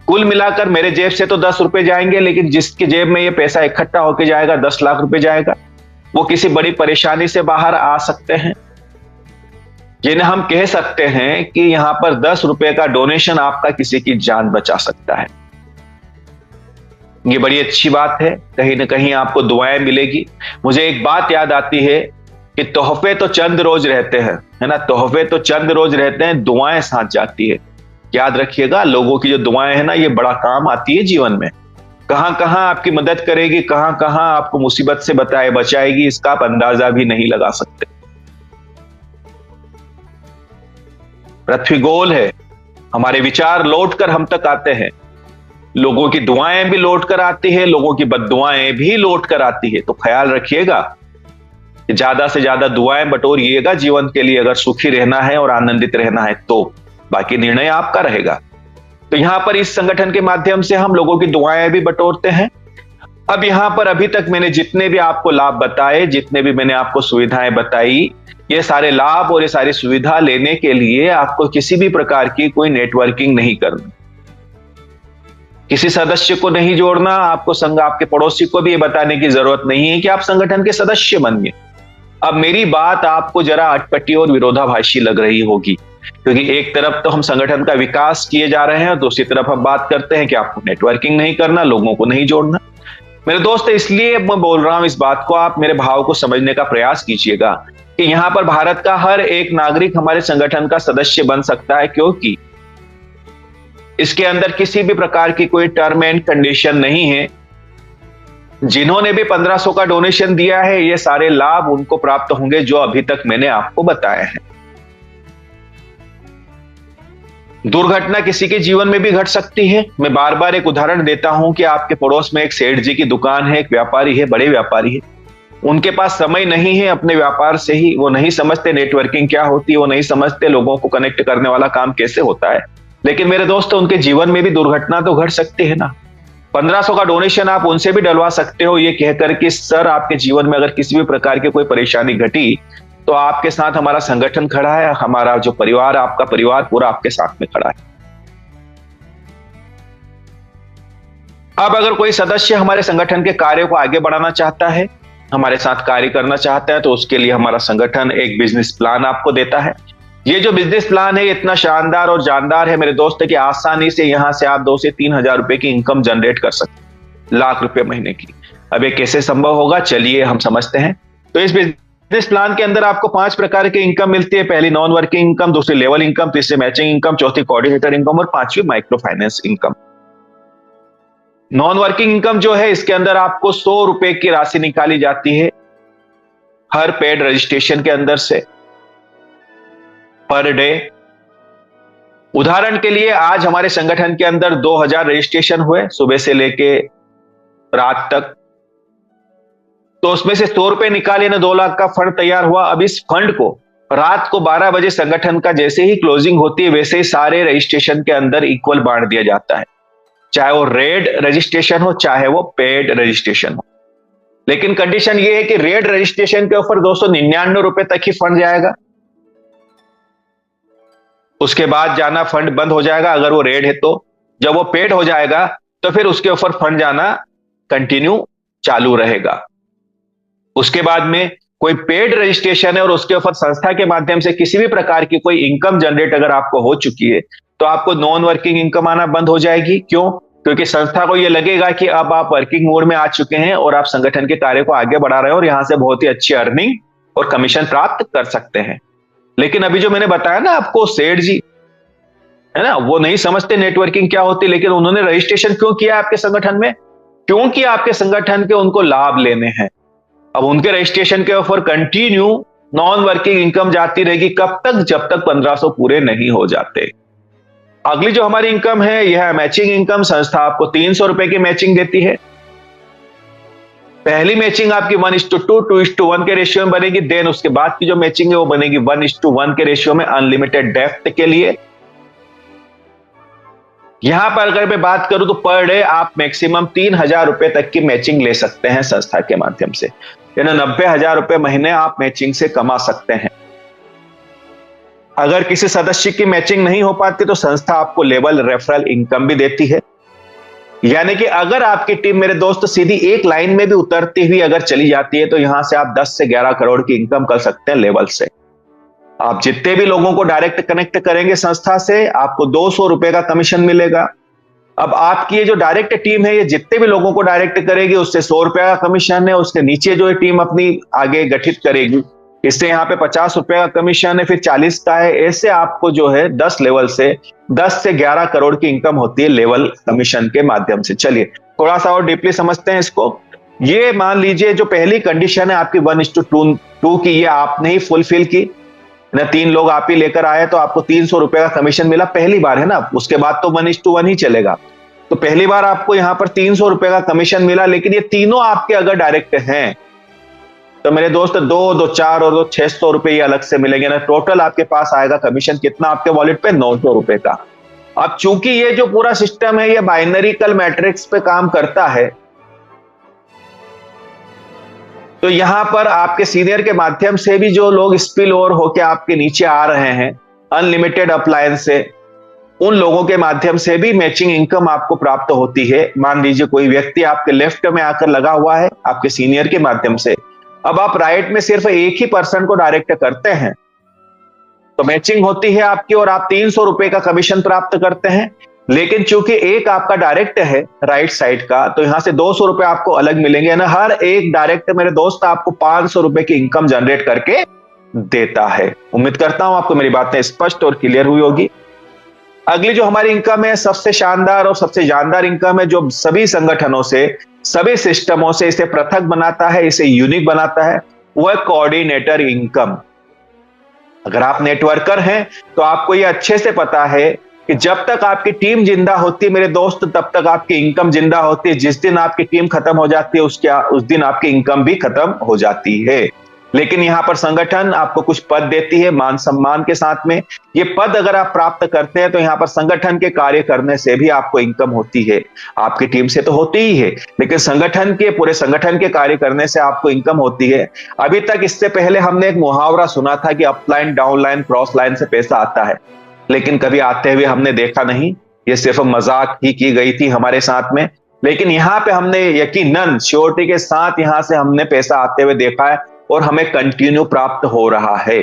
कुल मिलाकर मेरे जेब से तो 10 रुपए जाएंगे, लेकिन जिसके जेब में ये पैसा इकट्ठा होकर जाएगा 10 लाख रुपए जाएगा, वो किसी बड़ी परेशानी से बाहर आ सकते हैं, जिन्हें हम कह सकते हैं कि यहां पर 10 रुपए का डोनेशन आपका किसी की जान बचा सकता है। ये बड़ी अच्छी बात है, कहीं ना कहीं आपको दुआएं मिलेगी। मुझे एक बात याद आती है कि तोहफे तो चंद रोज रहते हैं, है ना, तोहफे तो चंद रोज रहते हैं, दुआएं साथ जाती है। याद रखिएगा, लोगों की जो दुआएं हैं ना, ये बड़ा काम आती है जीवन में। कहां कहां आपकी मदद करेगी, कहां कहां आपको मुसीबत से बचाएगी, इसका आप अंदाजा भी नहीं लगा सकते। पृथ्वी गोल है, हमारे विचार लौट कर हम तक आते हैं, लोगों की दुआएं भी लौट कर आती है, लोगों की बद्दुआएं भी लौट कर आती है। तो ख्याल रखिएगा, ज्यादा से ज्यादा दुआएं बटोरिएगा जीवन के लिए, अगर सुखी रहना है और आनंदित रहना है तो। बाकी निर्णय आपका रहेगा। तो यहां पर इस संगठन के माध्यम से हम लोगों की दुआएं भी बटोरते हैं। अब यहां पर अभी तक मैंने जितने भी आपको लाभ बताए, जितने भी मैंने आपको सुविधाएं बताई, ये सारे लाभ और ये सारी सुविधा लेने के लिए आपको किसी भी प्रकार की कोई नेटवर्किंग नहीं करनी, किसी सदस्य को नहीं जोड़ना। आपको आपके पड़ोसी को भी ये बताने की जरूरत नहीं है कि आप संगठन के सदस्य बनिए। अब मेरी बात आपको जरा अटपटी और विरोधाभासी लग रही होगी, क्योंकि एक तरफ तो हम संगठन का विकास किए जा रहे हैं और दूसरी तरफ हम बात करते हैं कि आपको नेटवर्किंग नहीं करना, लोगों को नहीं जोड़ना। मेरे दोस्त, इसलिए मैं बोल रहा हूं इस बात को, आप मेरे भाव को समझने का प्रयास कीजिएगा कि यहां पर भारत का हर एक नागरिक हमारे संगठन का सदस्य बन सकता है, क्योंकि इसके अंदर किसी भी प्रकार की कोई टर्म एंड कंडीशन नहीं है। जिन्होंने भी 1500 का डोनेशन दिया है, ये सारे लाभ उनको प्राप्त होंगे जो अभी तक मैंने आपको बताए हैं। दुर्घटना किसी के जीवन में भी घट सकती है। मैं बार बार एक उदाहरण देता हूं कि आपके पड़ोस में एक सेठ जी की दुकान है, एक व्यापारी है, बड़े व्यापारी है, उनके पास समय नहीं है अपने व्यापार से ही, वो नहीं समझते नेटवर्किंग क्या होती है, वो नहीं समझते लोगों को कनेक्ट करने वाला काम कैसे होता है। लेकिन मेरे दोस्तों, उनके जीवन में भी दुर्घटना तो घट सकती है ना। 1500 का डोनेशन आप उनसे भी डलवा सकते हो, ये कहकर कि सर आपके जीवन में अगर किसी भी प्रकार की कोई परेशानी घटी तो आपके साथ हमारा संगठन खड़ा है, हमारा जो परिवार, आपका परिवार पूरा आपके साथ में खड़ा है। अब अगर कोई सदस्य हमारे संगठन के कार्य को आगे बढ़ाना चाहता है, हमारे साथ कार्य करना चाहता है, तो उसके लिए हमारा संगठन एक बिजनेस प्लान आपको देता है। ये जो बिजनेस प्लान है इतना शानदार और जानदार है मेरे दोस्त कि आसानी से यहां से आप 2 से 3 हजार रुपए की इनकम जनरेट कर सकते, लाख रुपए महीने की। अब ये कैसे संभव होगा, चलिए हम समझते हैं। तो इस बिजनेस प्लान के अंदर आपको 5 प्रकार की इनकम मिलती है। पहली नॉन वर्किंग इनकम, दूसरी लेवल इनकम, तीसरी मैचिंग इनकम, चौथी कोऑर्डिनेटर इनकम और 5वीं micro finance income. Non working income जो है, इसके अंदर आपको 100 रुपए की राशि निकाली जाती है हर पेड रजिस्ट्रेशन के अंदर से पर डे। उदाहरण के लिए आज हमारे संगठन के अंदर 2000 रजिस्ट्रेशन हुए सुबह से लेके रात तक, तो उसमें से 100 रुपए निकाले ना 2 लाख का फंड तैयार हुआ। अब इस फंड को रात को 12 बजे संगठन का जैसे ही क्लोजिंग होती है वैसे ही सारे रजिस्ट्रेशन के अंदर इक्वल बांट दिया जाता है, चाहे वो रेड रजिस्ट्रेशन हो चाहे वो पेड रजिस्ट्रेशन हो। लेकिन कंडीशन ये है कि रेड रजिस्ट्रेशन के ऊपर 299 रुपए तक ही फंड जाएगा, उसके बाद जाना फंड बंद हो जाएगा अगर वो रेड है तो। जब वो पेड हो जाएगा तो फिर उसके ऊपर फंड जाना कंटिन्यू चालू रहेगा। उसके बाद में कोई पेड रजिस्ट्रेशन है और उसके ऊपर संस्था के माध्यम से किसी भी प्रकार की कोई इनकम जनरेट अगर आपको हो चुकी है तो आपको नॉन वर्किंग इनकम आना बंद हो जाएगी। क्यों? क्योंकि संस्था को यह लगेगा कि अब आप वर्किंग मोड में आ चुके हैं और आप संगठन के कार्य को आगे बढ़ा रहे हो और यहां से बहुत ही अच्छी अर्निंग और कमीशन प्राप्त कर सकते हैं। लेकिन अभी जो मैंने बताया ना आपको सेठ जी, है ना, वो नहीं समझते नेटवर्किंग क्या होती, लेकिन उन्होंने रजिस्ट्रेशन क्यों किया आपके संगठन में? क्योंकि आपके संगठन के उनको लाभ लेने हैं। अब उनके रजिस्ट्रेशन के ऊपर कंटिन्यू नॉन वर्किंग इनकम जाती रहेगी, कब तक? जब तक 1500 पूरे नहीं हो जाते। अगली जो हमारी इनकम है यह है मैचिंग इनकम। संस्था आपको 300 रुपए की मैचिंग देती है। पहली मैचिंग आपकी 1:2, 2:1 के रेशियो में बनेगी। देन उसके बाद की जो मैचिंग है वो बनेगी 1:1 के रेशियो में अनलिमिटेड डेप्थ के लिए। यहां पर अगर मैं बात करूं तो पर डे आप मैक्सिमम 3000 रुपए तक की मैचिंग ले सकते हैं संस्था के माध्यम से, यानी 90,000 रुपए महीने आप मैचिंग से कमा सकते हैं। अगर किसी सदस्य की मैचिंग नहीं हो पाती तो संस्था आपको लेवल रेफरल इनकम भी देती है, यानी कि अगर आपकी टीम मेरे दोस्त सीधी एक लाइन में भी उतरती हुई अगर चली जाती है तो यहां से आप 10 से 11 करोड़ की इनकम कर सकते हैं लेवल से। आप जितने भी लोगों को डायरेक्ट कनेक्ट करेंगे संस्था से आपको 200 रुपए का कमीशन मिलेगा। अब आपकी ये जो डायरेक्ट टीम है ये जितने भी लोगों को डायरेक्ट करेगी उससे 100 रुपए का कमीशन है। उसके नीचे जो टीम अपनी आगे गठित करेगी इससे यहाँ पे 50 रुपए का कमीशन है, फिर 40 का है। ऐसे आपको जो है 10 लेवल से 10 से 11 करोड़ की इनकम होती है लेवल कमीशन के माध्यम से। चलिए थोड़ा सा और डीपली समझते हैं इसको। ये मान लीजिए जो पहली कंडीशन है आपकी 1:2 की, ये आपने ही फुलफिल की ना, 3 लोग आप ही लेकर आए तो आपको 300 रुपए का कमीशन मिला, पहली बार है ना। उसके बाद तो 1:1 ही चलेगा। तो पहली बार आपको यहां पर 300 रुपए का कमीशन मिला, लेकिन ये तीनों आपके अगर डायरेक्ट हैं तो मेरे दोस्त 2, 4 और 2 600 रुपए ये अलग से मिलेंगे ना। टोटल आपके पास आएगा कमीशन कितना आपके वॉलेट पे? 900 रुपए का। अब चूंकि ये जो पूरा सिस्टम है ये बाइनरिकल मैट्रिक्स पे काम करता है तो यहां पर आपके सीनियर के माध्यम से भी जो लोग स्पिल ओवर होके आपके नीचे आ रहे हैं अनलिमिटेड अप्लायंस से, उन लोगों के माध्यम से भी मैचिंग इनकम आपको प्राप्त होती है। मान लीजिए कोई व्यक्ति आपके लेफ्ट में आकर लगा हुआ है आपके सीनियर के माध्यम से, अब आप राइट में सिर्फ एक ही पर्सन को डायरेक्ट करते हैं तो मैचिंग होती है आपकी और आप 300 रुपए का कमीशन प्राप्त करते हैं। लेकिन चूंकि एक आपका डायरेक्ट है राइट साइड का तो यहां से 200 रुपए आपको अलग मिलेंगे ना। हर एक डायरेक्ट मेरे दोस्त आपको 500 रुपए की इनकम जनरेट करके देता है। उम्मीद करता हूं आपको मेरी बातें स्पष्ट और क्लियर हुई होगी। अगली जो हमारी इनकम है सबसे शानदार और सबसे जानदार इनकम है जो सभी संगठनों से सभी सिस्टमों से इसे पृथक बनाता है, इसे यूनिक बनाता है, वो है कोऑर्डिनेटर इनकम। अगर आप नेटवर्कर हैं तो आपको यह अच्छे से पता है कि जब तक आपकी टीम जिंदा होती है मेरे दोस्त तब तक आपकी इनकम जिंदा होती है। जिस दिन आपकी टीम खत्म हो जाती है उस दिन आपकी इनकम भी खत्म हो जाती है। लेकिन यहां पर संगठन आपको कुछ पद देती है मान सम्मान के साथ में। ये पद अगर आप प्राप्त करते हैं तो यहां पर संगठन के कार्य करने से भी आपको इनकम होती है। आपकी टीम से तो होती ही है लेकिन संगठन के पूरे संगठन के कार्य करने से आपको इनकम होती है। अभी तक इससे पहले हमने एक मुहावरा सुना था कि अपलाइन डाउनलाइन क्रॉस लाइन से पैसा आता है, लेकिन कभी आते हुए हमने देखा नहीं। ये सिर्फ मजाक ही की गई थी हमारे साथ में, लेकिन यहां पे हमने यकीनन श्योरिटी के साथ यहां से हमने पैसा आते हुए देखा है और हमें कंटिन्यू प्राप्त हो रहा है।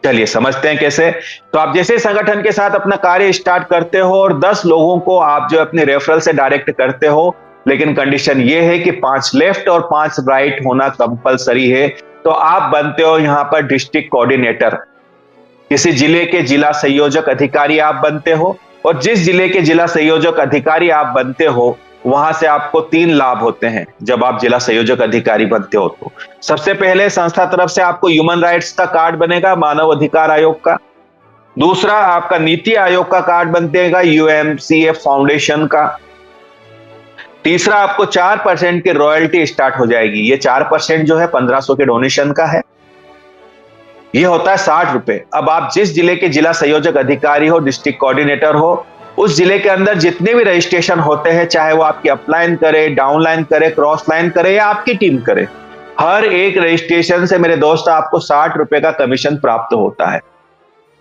चलिए समझते हैं कैसे। तो आप जैसे संगठन के साथ अपना कार्य स्टार्ट करते हो और 10 लोगों को आप जो अपने रेफरल से डायरेक्ट करते हो, लेकिन कंडीशन ये है कि 5 लेफ्ट और 5 राइट होना कंपलसरी है, तो आप बनते हो यहां पर डिस्ट्रिक्ट कोऑर्डिनेटर। किसी जिले के जिला संयोजक अधिकारी आप बनते हो और जिस जिले के जिला संयोजक अधिकारी आप बनते हो वहां से आपको 3 लाभ होते हैं जब आप जिला संयोजक अधिकारी बनते हो तो। सबसे पहले संस्था तरफ से आपको ह्यूमन राइट्स का कार्ड बनेगा, मानव अधिकार आयोग का। दूसरा आपका नीति आयोग का कार्ड बनेगा, यूएमसीएफ फाउंडेशन का। तीसरा आपको 4% की रॉयल्टी स्टार्ट हो जाएगी। ये 4% जो है 1500 के डोनेशन का है। ये होता है 60 रुपए। अब आप जिस जिले के जिला संयोजक अधिकारी हो, डिस्ट्रिक्ट कोऑर्डिनेटर हो, उस जिले के अंदर जितने भी रजिस्ट्रेशन होते हैं, चाहे वो आपकी अपलाइन करे, डाउनलाइन करे, क्रॉस लाइन करे या आपकी टीम करे, हर एक रजिस्ट्रेशन से मेरे दोस्त आपको 60 रुपए का कमीशन प्राप्त होता है।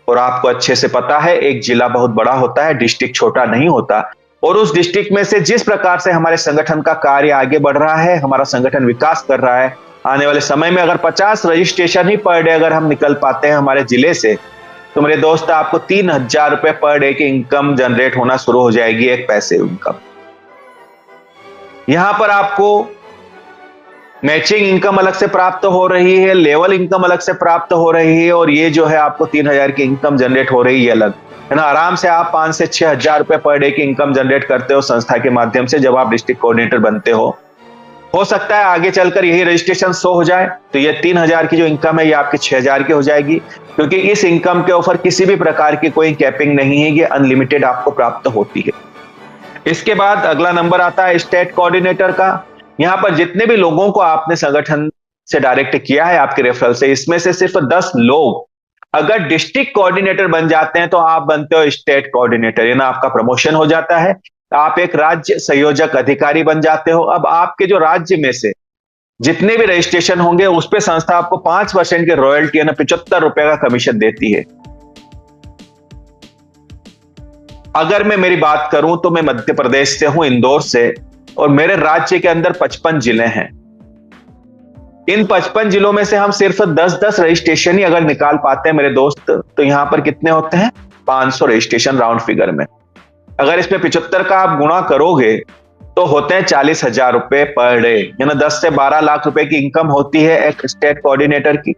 और आपको अच्छे से पता है एक जिला बहुत बड़ा होता है, डिस्ट्रिक्ट छोटा नहीं होता। और उस डिस्ट्रिक्ट में से जिस प्रकार से हमारे संगठन का कार्य आगे बढ़ रहा है, हमारा संगठन विकास कर रहा है, आने वाले समय में अगर 50 रजिस्ट्रेशन ही पर डे अगर हम निकल पाते हैं हमारे जिले से, तो मेरे दोस्त आपको 3000 रुपए पर डे की इनकम जनरेट होना शुरू हो जाएगी, एक पैसे इनकम। यहां पर आपको मैचिंग इनकम अलग से प्राप्त हो रही है, लेवल इनकम अलग से प्राप्त हो रही है, और ये जो है आपको 3000 की इनकम जनरेट हो रही है अलग, है ना। आराम से आप 5 से 6000 रुपए पर डे की इनकम जनरेट करते हो संस्था के माध्यम से जब आप डिस्ट्रिक्ट कोऑर्डिनेटर बनते हो। हो सकता है आगे चलकर यही रजिस्ट्रेशन 100 हो जाए तो ये 3000 की जो इनकम है ये आपकी 6000 की हो जाएगी, क्योंकि इस इनकम के ऊपर किसी भी प्रकार की कोई कैपिंग नहीं है, ये अनलिमिटेड आपको प्राप्त होती है। इसके बाद अगला नंबर आता है स्टेट कोऑर्डिनेटर का। यहां पर जितने भी लोगों को आपने संगठन से डायरेक्ट किया है आपके रेफरल से, इसमें से सिर्फ 10 लोग अगर डिस्ट्रिक्ट कोऑर्डिनेटर बन जाते हैं तो आप बनते हो स्टेट कोऑर्डिनेटर, यानी आपका प्रमोशन हो जाता है, आप एक राज्य संयोजक अधिकारी बन जाते हो। अब आपके जो राज्य में से जितने भी रजिस्ट्रेशन होंगे उस पे संस्था आपको 5% की रॉयल्टी यानी 75 रुपए का कमीशन देती है। अगर मैं मेरी बात करूं तो मैं मध्य प्रदेश से हूं, इंदौर से, और मेरे राज्य के अंदर 55 जिले हैं। इन 55 जिलों में से हम सिर्फ 10-10 रजिस्ट्रेशन ही अगर निकाल पाते हैं मेरे दोस्त, तो यहां पर कितने होते हैं? 500 रजिस्ट्रेशन राउंड फिगर में। अगर इसमें 75 का आप गुणा करोगे तो होते हैं 40,000 रुपए पर डे, यानी 10 से 12 लाख रुपए की इनकम होती है एक स्टेट कोऑर्डिनेटर की।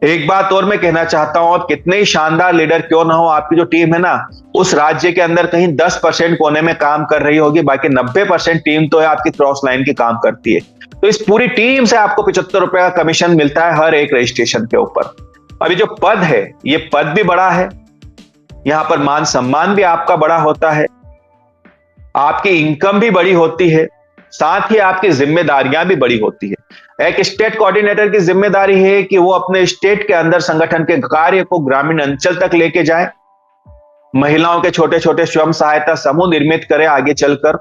एक बात और मैं कहना चाहता हूं, आप कितने ही शानदार लीडर क्यों ना हो, आपकी जो टीम है ना उस राज्य के अंदर कहीं 10% कोने में काम कर रही होगी, बाकी 90% टीम तो है आपकी क्रॉस लाइन की काम करती है। तो इस पूरी टीम से आपको 75 रुपए का कमीशन मिलता है हर एक रजिस्ट्रेशन के ऊपर। अभी जो पद है ये पद भी बड़ा है, यहां पर मान सम्मान भी आपका बड़ा होता है, आपकी इनकम भी बड़ी होती है, साथ ही आपकी जिम्मेदारियां भी बड़ी होती है। एक स्टेट कोऑर्डिनेटर की जिम्मेदारी है कि वो अपने स्टेट के अंदर संगठन के कार्य को ग्रामीण अंचल तक लेके जाए, महिलाओं के छोटे छोटे स्वयं सहायता समूह निर्मित करे आगे चलकर,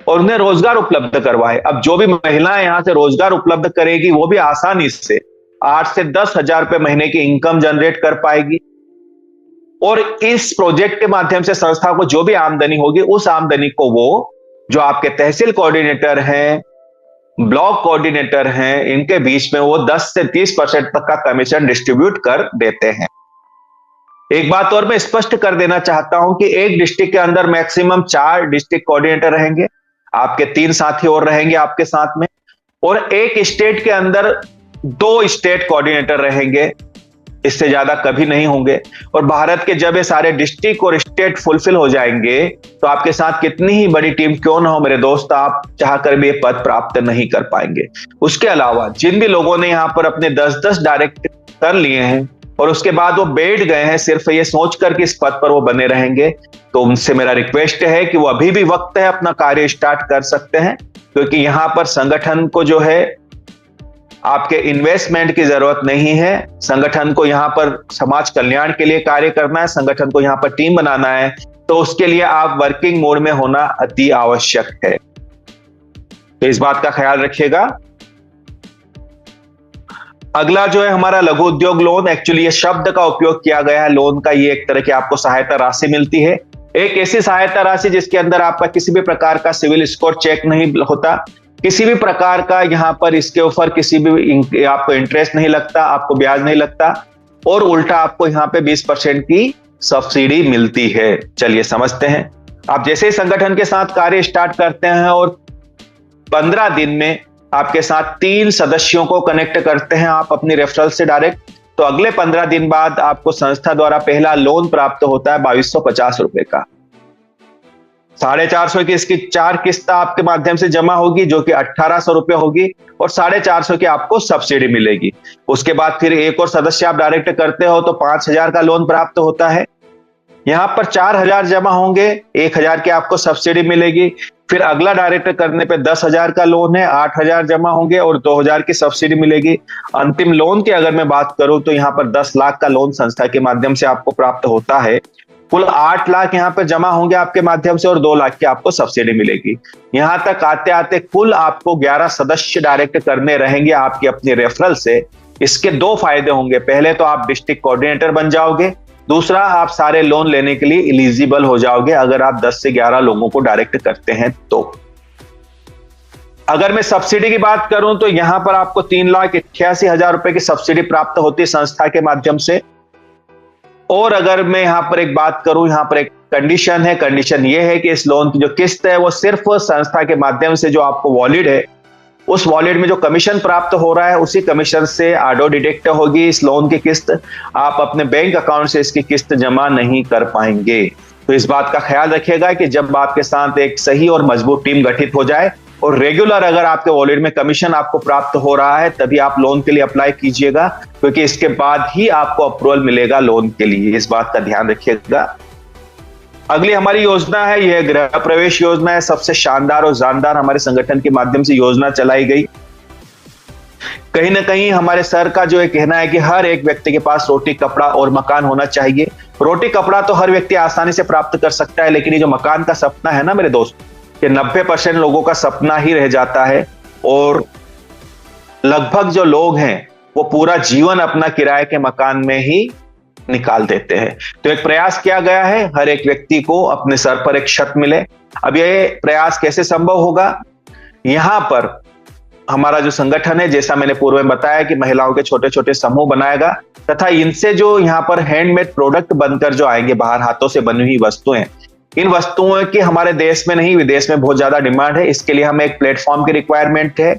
और उन्हें रोजगार उपलब्ध करवाए। अब जो भी महिलाएं यहां से रोजगार उपलब्ध करेगी वो भी आसानी से 8 से 10,000 रुपए महीने की इनकम जनरेट कर पाएगी, और इस प्रोजेक्ट के माध्यम से संस्था को जो भी आमदनी होगी उस आमदनी को वो जो आपके तहसील कोऑर्डिनेटर हैं, ब्लॉक कोऑर्डिनेटर हैं, इनके बीच में वो 10 से 30% तक का कमीशन डिस्ट्रीब्यूट कर देते हैं। एक बात और मैं स्पष्ट कर देना चाहता हूं कि एक डिस्ट्रिक्ट के अंदर मैक्सिमम 4 डिस्ट्रिक्ट कोऑर्डिनेटर रहेंगे, आपके 3 साथी और रहेंगे आपके साथ में, और एक स्टेट के अंदर 2 स्टेट कोऑर्डिनेटर रहेंगे, इससे ज्यादा कभी नहीं होंगे। और भारत के जब ये सारे डिस्ट्रिक्ट और स्टेट फुलफिल हो जाएंगे तो आपके साथ कितनी ही बड़ी टीम क्यों ना हो मेरे दोस्त, आप चाहकर भी ये पद प्राप्त नहीं कर पाएंगे। उसके अलावा जिन भी लोगों ने यहाँ पर अपने 10-10 डायरेक्ट कर लिए हैं और उसके बाद वो बैठ गए हैं सिर्फ ये सोचकर कि इस पद पर वो बने रहेंगे, तो उनसे मेरा रिक्वेस्ट है कि वो अभी भी वक्त है, अपना कार्य स्टार्ट कर सकते हैं, क्योंकि यहां पर संगठन को जो है आपके इन्वेस्टमेंट की जरूरत नहीं है। संगठन को यहां पर समाज कल्याण के लिए कार्य करना है, संगठन को यहां पर टीम बनाना है, तो उसके लिए आप वर्किंग मोड में होना अति आवश्यक है। तो इस बात का ख्याल रखिएगा। अगला जो है हमारा लघु उद्योग लोन, एक्चुअली ये शब्द का उपयोग किया गया है लोन का, ये एक तरह की आपको सहायता राशि मिलती है, एक ऐसी सहायता राशि जिसके अंदर आपका किसी भी प्रकार का सिविल स्कोर चेक नहीं होता, किसी भी प्रकार का यहां पर इसके ऊपर किसी भी आपको इंटरेस्ट नहीं लगता, आपको ब्याज नहीं लगता, और उल्टा आपको यहां पे 20% की सब्सिडी मिलती है। चलिए समझते हैं। आप जैसे ही संगठन के साथ कार्य स्टार्ट करते हैं और 15 दिन में आपके साथ 3 सदस्यों को कनेक्ट करते हैं आप अपनी रेफरल से डायरेक्ट, तो अगले 15 दिन बाद आपको संस्था द्वारा पहला लोन प्राप्त होता है 2250 रुपए का। 450 की इसकी 4 किस्त आपके माध्यम से जमा होगी जो कि 1800 रुपए होगी और 450 की आपको सब्सिडी मिलेगी। उसके बाद फिर एक और सदस्य आप डायरेक्ट करते हो तो 5000 का लोन प्राप्त होता है। यहां पर 4000 जमा होंगे, 1000 की आपको सब्सिडी मिलेगी। फिर अगला डायरेक्ट करने पे 10,000 का लोन है, 8,000 जमा होंगे और 2,000 की सब्सिडी मिलेगी। अंतिम लोन की अगर मैं बात करूं तो यहाँ पर 10 लाख का लोन संस्था के माध्यम से आपको प्राप्त होता है। कुल 8 लाख यहाँ पर जमा होंगे आपके माध्यम से और 2 लाख की आपको सब्सिडी मिलेगी। यहां तक आते आते कुल आपको 11 सदस्य डायरेक्ट करने रहेंगे आपकी अपनी रेफरल से। इसके 2 फायदे होंगे, पहले तो आप डिस्ट्रिक्ट कोऑर्डिनेटर बन जाओगे, दूसरा आप सारे लोन लेने के लिए एलिजिबल हो जाओगे अगर आप 10 से 11 लोगों को डायरेक्ट करते हैं तो। अगर मैं सब्सिडी की बात करूं तो यहां पर आपको 3,88,000 रुपए की सब्सिडी प्राप्त होती है संस्था के माध्यम से। और अगर मैं यहां पर एक बात करूं, यहां पर एक कंडीशन है, कंडीशन ये है कि इस लोन की जो किस्त है वो सिर्फ संस्था के माध्यम से जो आपको वॉलिड है, उस वॉलेट में जो कमीशन प्राप्त हो रहा है उसी कमीशन से ऑटो डिडक्ट होगी इस लोन की किस्त। आप अपने बैंक अकाउंट से इसकी किस्त जमा नहीं कर पाएंगे। तो इस बात का ख्याल रखिएगा कि जब आपके साथ एक सही और मजबूत टीम गठित हो जाए और रेगुलर अगर आपके वॉलेट में कमीशन आपको प्राप्त हो रहा है तभी आप लोन के लिए अप्लाई कीजिएगा, क्योंकि इसके बाद ही आपको अप्रूवल मिलेगा लोन के लिए। इस बात का ध्यान रखिएगा। अगली हमारी योजना है, यह गृह प्रवेश योजना है। सबसे शानदार और जानदार हमारे संगठन के माध्यम से योजना चलाई गई। कहीं ना कहीं हमारे सर का जो कहना है कि हर एक व्यक्ति के पास रोटी, कपड़ा और मकान होना चाहिए। रोटी कपड़ा तो हर व्यक्ति आसानी से प्राप्त कर सकता है, लेकिन ये जो मकान का सपना है ना मेरे दोस्त, ये 90% लोगों का सपना ही रह जाता है और लगभग जो लोग हैं वो पूरा जीवन अपना किराए के मकान में ही निकाल देते हैं। तो एक प्रयास किया गया है हर एक व्यक्ति को अपने सर पर एक छत मिले। अब ये प्रयास कैसे संभव होगा? यहां पर हमारा जो संगठन है, जैसा मैंने पूर्व में बताया कि महिलाओं के छोटे छोटे समूह बनाएगा तथा इनसे जो यहां पर हैंडमेड प्रोडक्ट बनकर जो आएंगे, बाहर हाथों से बनी हुई वस्तुएं, इन वस्तुओं की हमारे देश में नहीं विदेश में बहुत ज्यादा डिमांड है। इसके लिए हमें एक प्लेटफॉर्म की रिक्वायरमेंट है।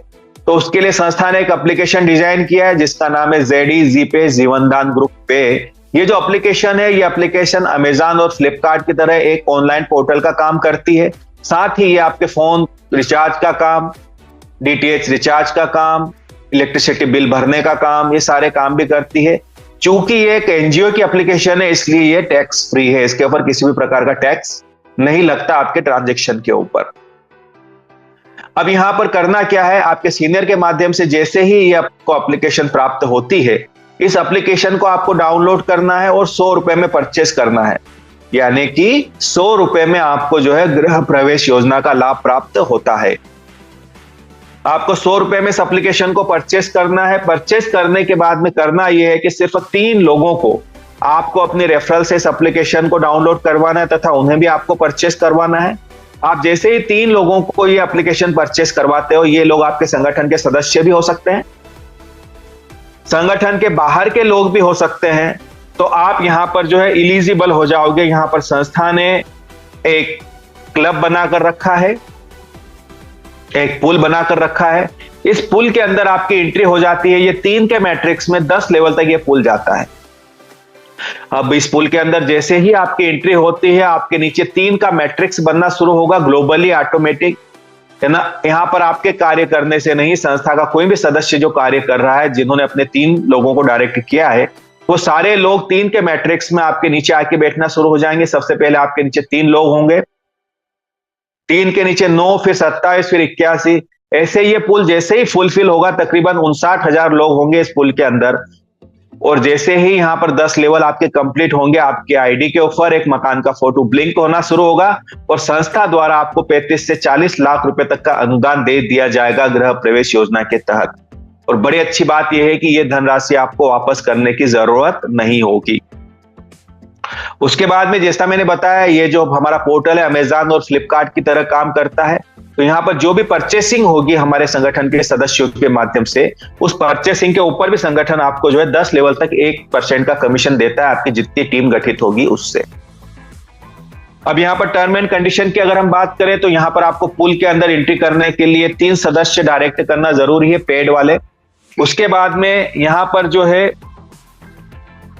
तो उसके लिए संस्था ने एक एप्लीकेशन डिजाइन किया है जिसका नाम है ZEZ पे, जीवनदान ग्रुप पे। ये जो एप्लीकेशन है, ये एप्लीकेशन अमेजॉन और फ्लिपकार्ट की तरह एक ऑनलाइन पोर्टल का काम करती है। साथ ही ये आपके फोन रिचार्ज का काम, DTH रिचार्ज का काम, इलेक्ट्रिसिटी बिल भरने का काम, ये सारे काम भी करती है। चूंकि ये एक NGO की एप्लीकेशन है इसलिए ये टैक्स फ्री है। इसके ऊपर किसी भी प्रकार का टैक्स नहीं लगता आपके ट्रांजैक्शन के ऊपर। अब यहां पर करना क्या है, आपके सीनियर के माध्यम से जैसे ही ये आपको एप्लीकेशन प्राप्त होती है, इस एप्लीकेशन को आपको डाउनलोड करना है और 100 रुपए में परचेस करना है। यानी कि 100 रुपए में आपको जो है गृह प्रवेश योजना का लाभ प्राप्त होता है। आपको 100 रुपए में इस एप्लीकेशन को परचेस करना है। परचेस करने के बाद में करना यह है कि सिर्फ 3 लोगों को आपको अपने रेफरल से इस एप्लीकेशन को डाउनलोड करवाना है तथा उन्हें भी आपको परचेस करवाना है। आप जैसे ही 3 लोगों को ये एप्लीकेशन परचेस करवाते हो, ये लोग आपके संगठन के सदस्य भी हो सकते हैं, संगठन के बाहर के लोग भी हो सकते हैं। तो आप यहां पर जो है एलिजिबल हो जाओगे। यहां पर संस्था ने एक क्लब बनाकर रखा है, एक पुल बनाकर रखा है। इस पुल के अंदर आपकी एंट्री हो जाती है। ये 3 के मैट्रिक्स में 10 लेवल तक ये पुल जाता है। अब इस पुल के अंदर जैसे ही आपकी एंट्री होती है, आपके नीचे 3 का मैट्रिक्स बनना शुरू होगा, ग्लोबली ऑटोमेटिक, है ना। यहां पर आपके कार्य करने से नहीं, संस्था का कोई भी सदस्य जो कार्य कर रहा है, जिन्होंने अपने 3 लोगों को डायरेक्ट किया है, वो सारे लोग 3 के मैट्रिक्स में आपके नीचे आके बैठना शुरू हो जाएंगे। सबसे पहले आपके नीचे 3 लोग होंगे, 3 के नीचे 9, फिर 27, फिर 81। ऐसे ये पुल जैसे ही फुलफिल होगा, तकरीबन 59,000 लोग होंगे इस पुल के अंदर। और जैसे ही यहां पर 10 लेवल आपके कंप्लीट होंगे, आपके आईडी के ऊपर एक मकान का फोटो ब्लिंक होना शुरू होगा और संस्था द्वारा आपको 35 से 40 लाख रुपए तक का अनुदान दे दिया जाएगा गृह प्रवेश योजना के तहत। और बड़ी अच्छी बात यह है कि यह धनराशि आपको वापस करने की जरूरत नहीं होगी। उसके बाद में जैसा मैंने बताया, ये जो हमारा पोर्टल है अमेजॉन और फ्लिपकार्ट की तरह काम करता है। तो यहाँ पर जो भी परचेसिंग होगी हमारे संगठन के सदस्यों के माध्यम से, उस परचेसिंग के ऊपर भी संगठन आपको जो है 10 लेवल तक 1% का कमीशन देता है, आपकी जितनी टीम गठित होगी उससे। अब यहाँ पर टर्म एंड कंडीशन की अगर हम बात करें तो यहाँ पर आपको पुल के अंदर एंट्री करने के लिए 3 सदस्य डायरेक्ट करना जरूरी है, पेड वाले। उसके बाद में यहाँ पर जो है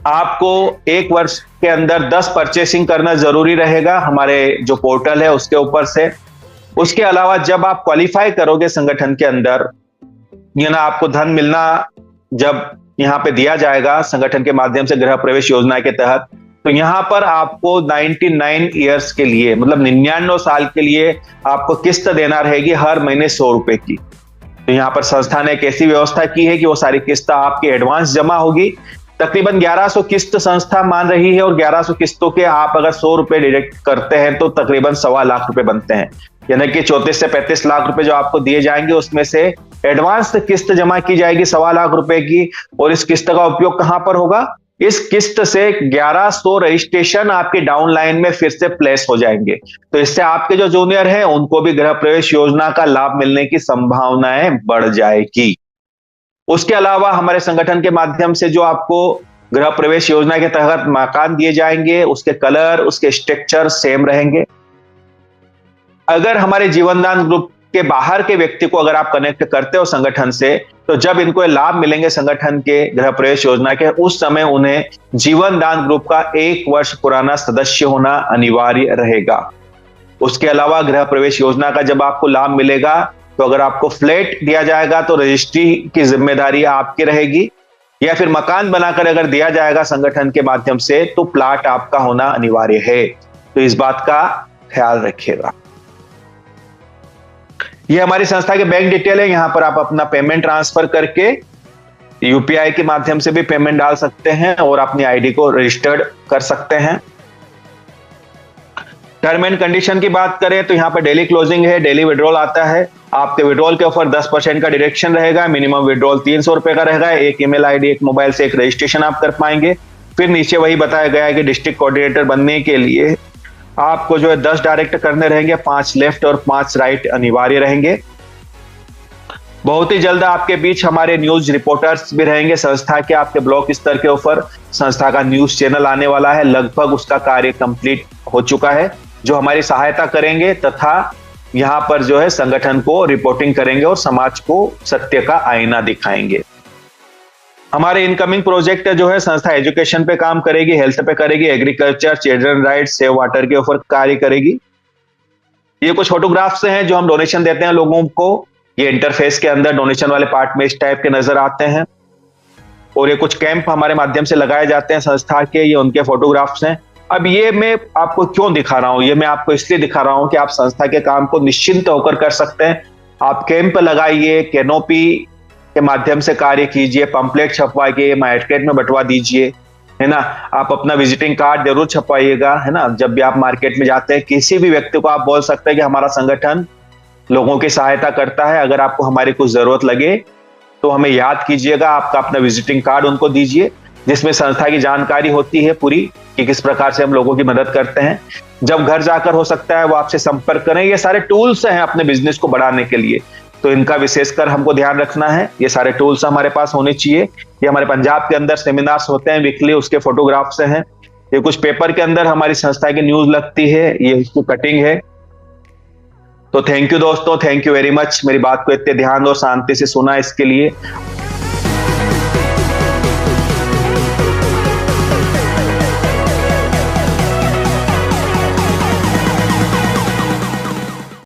आपको एक वर्ष के अंदर 10 परचेसिंग करना जरूरी रहेगा हमारे जो पोर्टल है उसके ऊपर से। उसके अलावा जब आप क्वालिफाई करोगे संगठन के अंदर, आपको धन मिलना जब यहाँ पे दिया जाएगा संगठन के माध्यम से गृह प्रवेश योजना के तहत, तो यहाँ पर आपको 99 ईयर्स के लिए, मतलब 99 साल के लिए आपको किस्त देना रहेगी हर महीने 100 रुपए की। तो यहाँ पर संस्था ने एक ऐसी व्यवस्था की है कि वो सारी किस्त आपकी एडवांस जमा होगी। तकरीबन 1100 किस्त संस्था मान रही है और 1100 किस्तों के आप अगर 100 रुपए डिडक्ट करते हैं तो तकरीबन 1.25 लाख रुपए बनते हैं। यानी कि 34 से 35 लाख रुपए जो आपको दिए जाएंगे उसमें से एडवांस किस्त जमा की जाएगी 1.25 लाख रुपए की। और इस किस्त का उपयोग कहां पर होगा? इस किस्त से 1100 रजिस्ट्रेशन आपके डाउन लाइन में फिर से प्लेस हो जाएंगे। तो इससे आपके जो जूनियर हैं उनको भी गृह प्रवेश योजना का लाभ मिलने की संभावनाएं बढ़ जाएगी। उसके अलावा हमारे संगठन के माध्यम से जो आपको गृह प्रवेश योजना के तहत मकान दिए जाएंगे, उसके कलर, उसके स्ट्रक्चर सेम रहेंगे। अगर हमारे जीवनदान ग्रुप के बाहर के व्यक्ति को अगर आप कनेक्ट करते हो संगठन से, तो जब इनको लाभ मिलेंगे संगठन के गृह प्रवेश योजना के, उस समय उन्हें जीवनदान ग्रुप का 1 वर्ष पुराना सदस्य होना अनिवार्य रहेगा। उसके अलावा गृह प्रवेश योजना का जब आपको लाभ मिलेगा, तो अगर आपको फ्लैट दिया जाएगा तो रजिस्ट्री की जिम्मेदारी आपकी रहेगी, या फिर मकान बनाकर अगर दिया जाएगा संगठन के माध्यम से तो प्लाट आपका होना अनिवार्य है। तो इस बात का ख्याल रखिएगा। ये हमारी संस्था के बैंक डिटेल है। यहां पर आप अपना पेमेंट ट्रांसफर करके यूपीआई के माध्यम से भी पेमेंट डाल सकते हैं और अपनी आईडी को रजिस्टर्ड कर सकते हैं। टर्म एंड कंडीशन की बात करें तो यहाँ पर डेली क्लोजिंग है, डेली विड्रॉल आता है। आपके विड्रॉल के ऊपर 10% का डिडक्शन रहेगा। मिनिमम विड्रॉल 300 रुपए का रहेगा। एक ईमेल आईडी, एक मोबाइल से एक रजिस्ट्रेशन आप कर पाएंगे। फिर नीचे वही बताया गया है कि डिस्ट्रिक्ट कोऑर्डिनेटर बनने के लिए आपको जो है 10 डायरेक्ट करने रहेंगे, 5 लेफ्ट और 5 राइट अनिवार्य रहेंगे। बहुत ही जल्द आपके बीच हमारे न्यूज रिपोर्टर्स भी रहेंगे संस्था के। आपके ब्लॉक स्तर के ऊपर संस्था का न्यूज चैनल आने वाला है, लगभग उसका कार्य कंप्लीट हो चुका है, जो हमारी सहायता करेंगे तथा यहां पर जो है संगठन को रिपोर्टिंग करेंगे और समाज को सत्य का आईना दिखाएंगे। हमारे इनकमिंग प्रोजेक्ट जो है संस्था एजुकेशन पे काम करेगी, हेल्थ पे करेगी, agriculture, children rights, save water के ऊपर कार्य करेगी। ये कुछ फोटोग्राफ्स हैं जो हम डोनेशन देते हैं लोगों को। ये इंटरफेस के अंदर डोनेशन वाले पार्ट में इस टाइप के नजर आते हैं। और ये कुछ कैंप हमारे माध्यम से लगाए जाते हैं संस्था के, ये उनके फोटोग्राफ्स हैं। अब ये मैं आपको क्यों दिखा रहा हूं? ये मैं आपको इसलिए दिखा रहा हूं कि आप संस्था के काम को निश्चिंत होकर कर सकते हैं। आप कैंप लगाइए, कैनोपी के माध्यम से कार्य कीजिए, पंपलेट छपवाइए, मार्केट में बंटवा दीजिए, है ना। आप अपना विजिटिंग कार्ड जरूर छपवाइएगा, है ना। जब भी आप मार्केट में जाते हैं किसी भी व्यक्ति को आप बोल सकते हैं कि हमारा संगठन लोगों की सहायता करता है, अगर आपको हमारी कुछ जरूरत लगे तो हमें याद कीजिएगा। आपका अपना विजिटिंग कार्ड उनको दीजिए जिसमें संस्था की जानकारी होती है पूरी कि किस प्रकार से हम लोगों की मदद करते हैं। जब घर जाकर हो सकता है वो आपसे संपर्क करें। ये सारे टूल्स हैं अपने बिजनेस को बढ़ाने के लिए, तो इनका विशेषकर हमको ध्यान रखना है। ये सारे टूल्स हमारे पास होने चाहिए। ये हमारे पंजाब के अंदर सेमिनार्स होते हैं वीकली, उसके फोटोग्राफ्स हैं। ये कुछ पेपर के अंदर हमारी संस्था की न्यूज लगती है, ये इसकी कटिंग है। तो थैंक यू दोस्तों, थैंक यू वेरी मच मेरी बात को इतने ध्यान और शांति से सुना इसके लिए।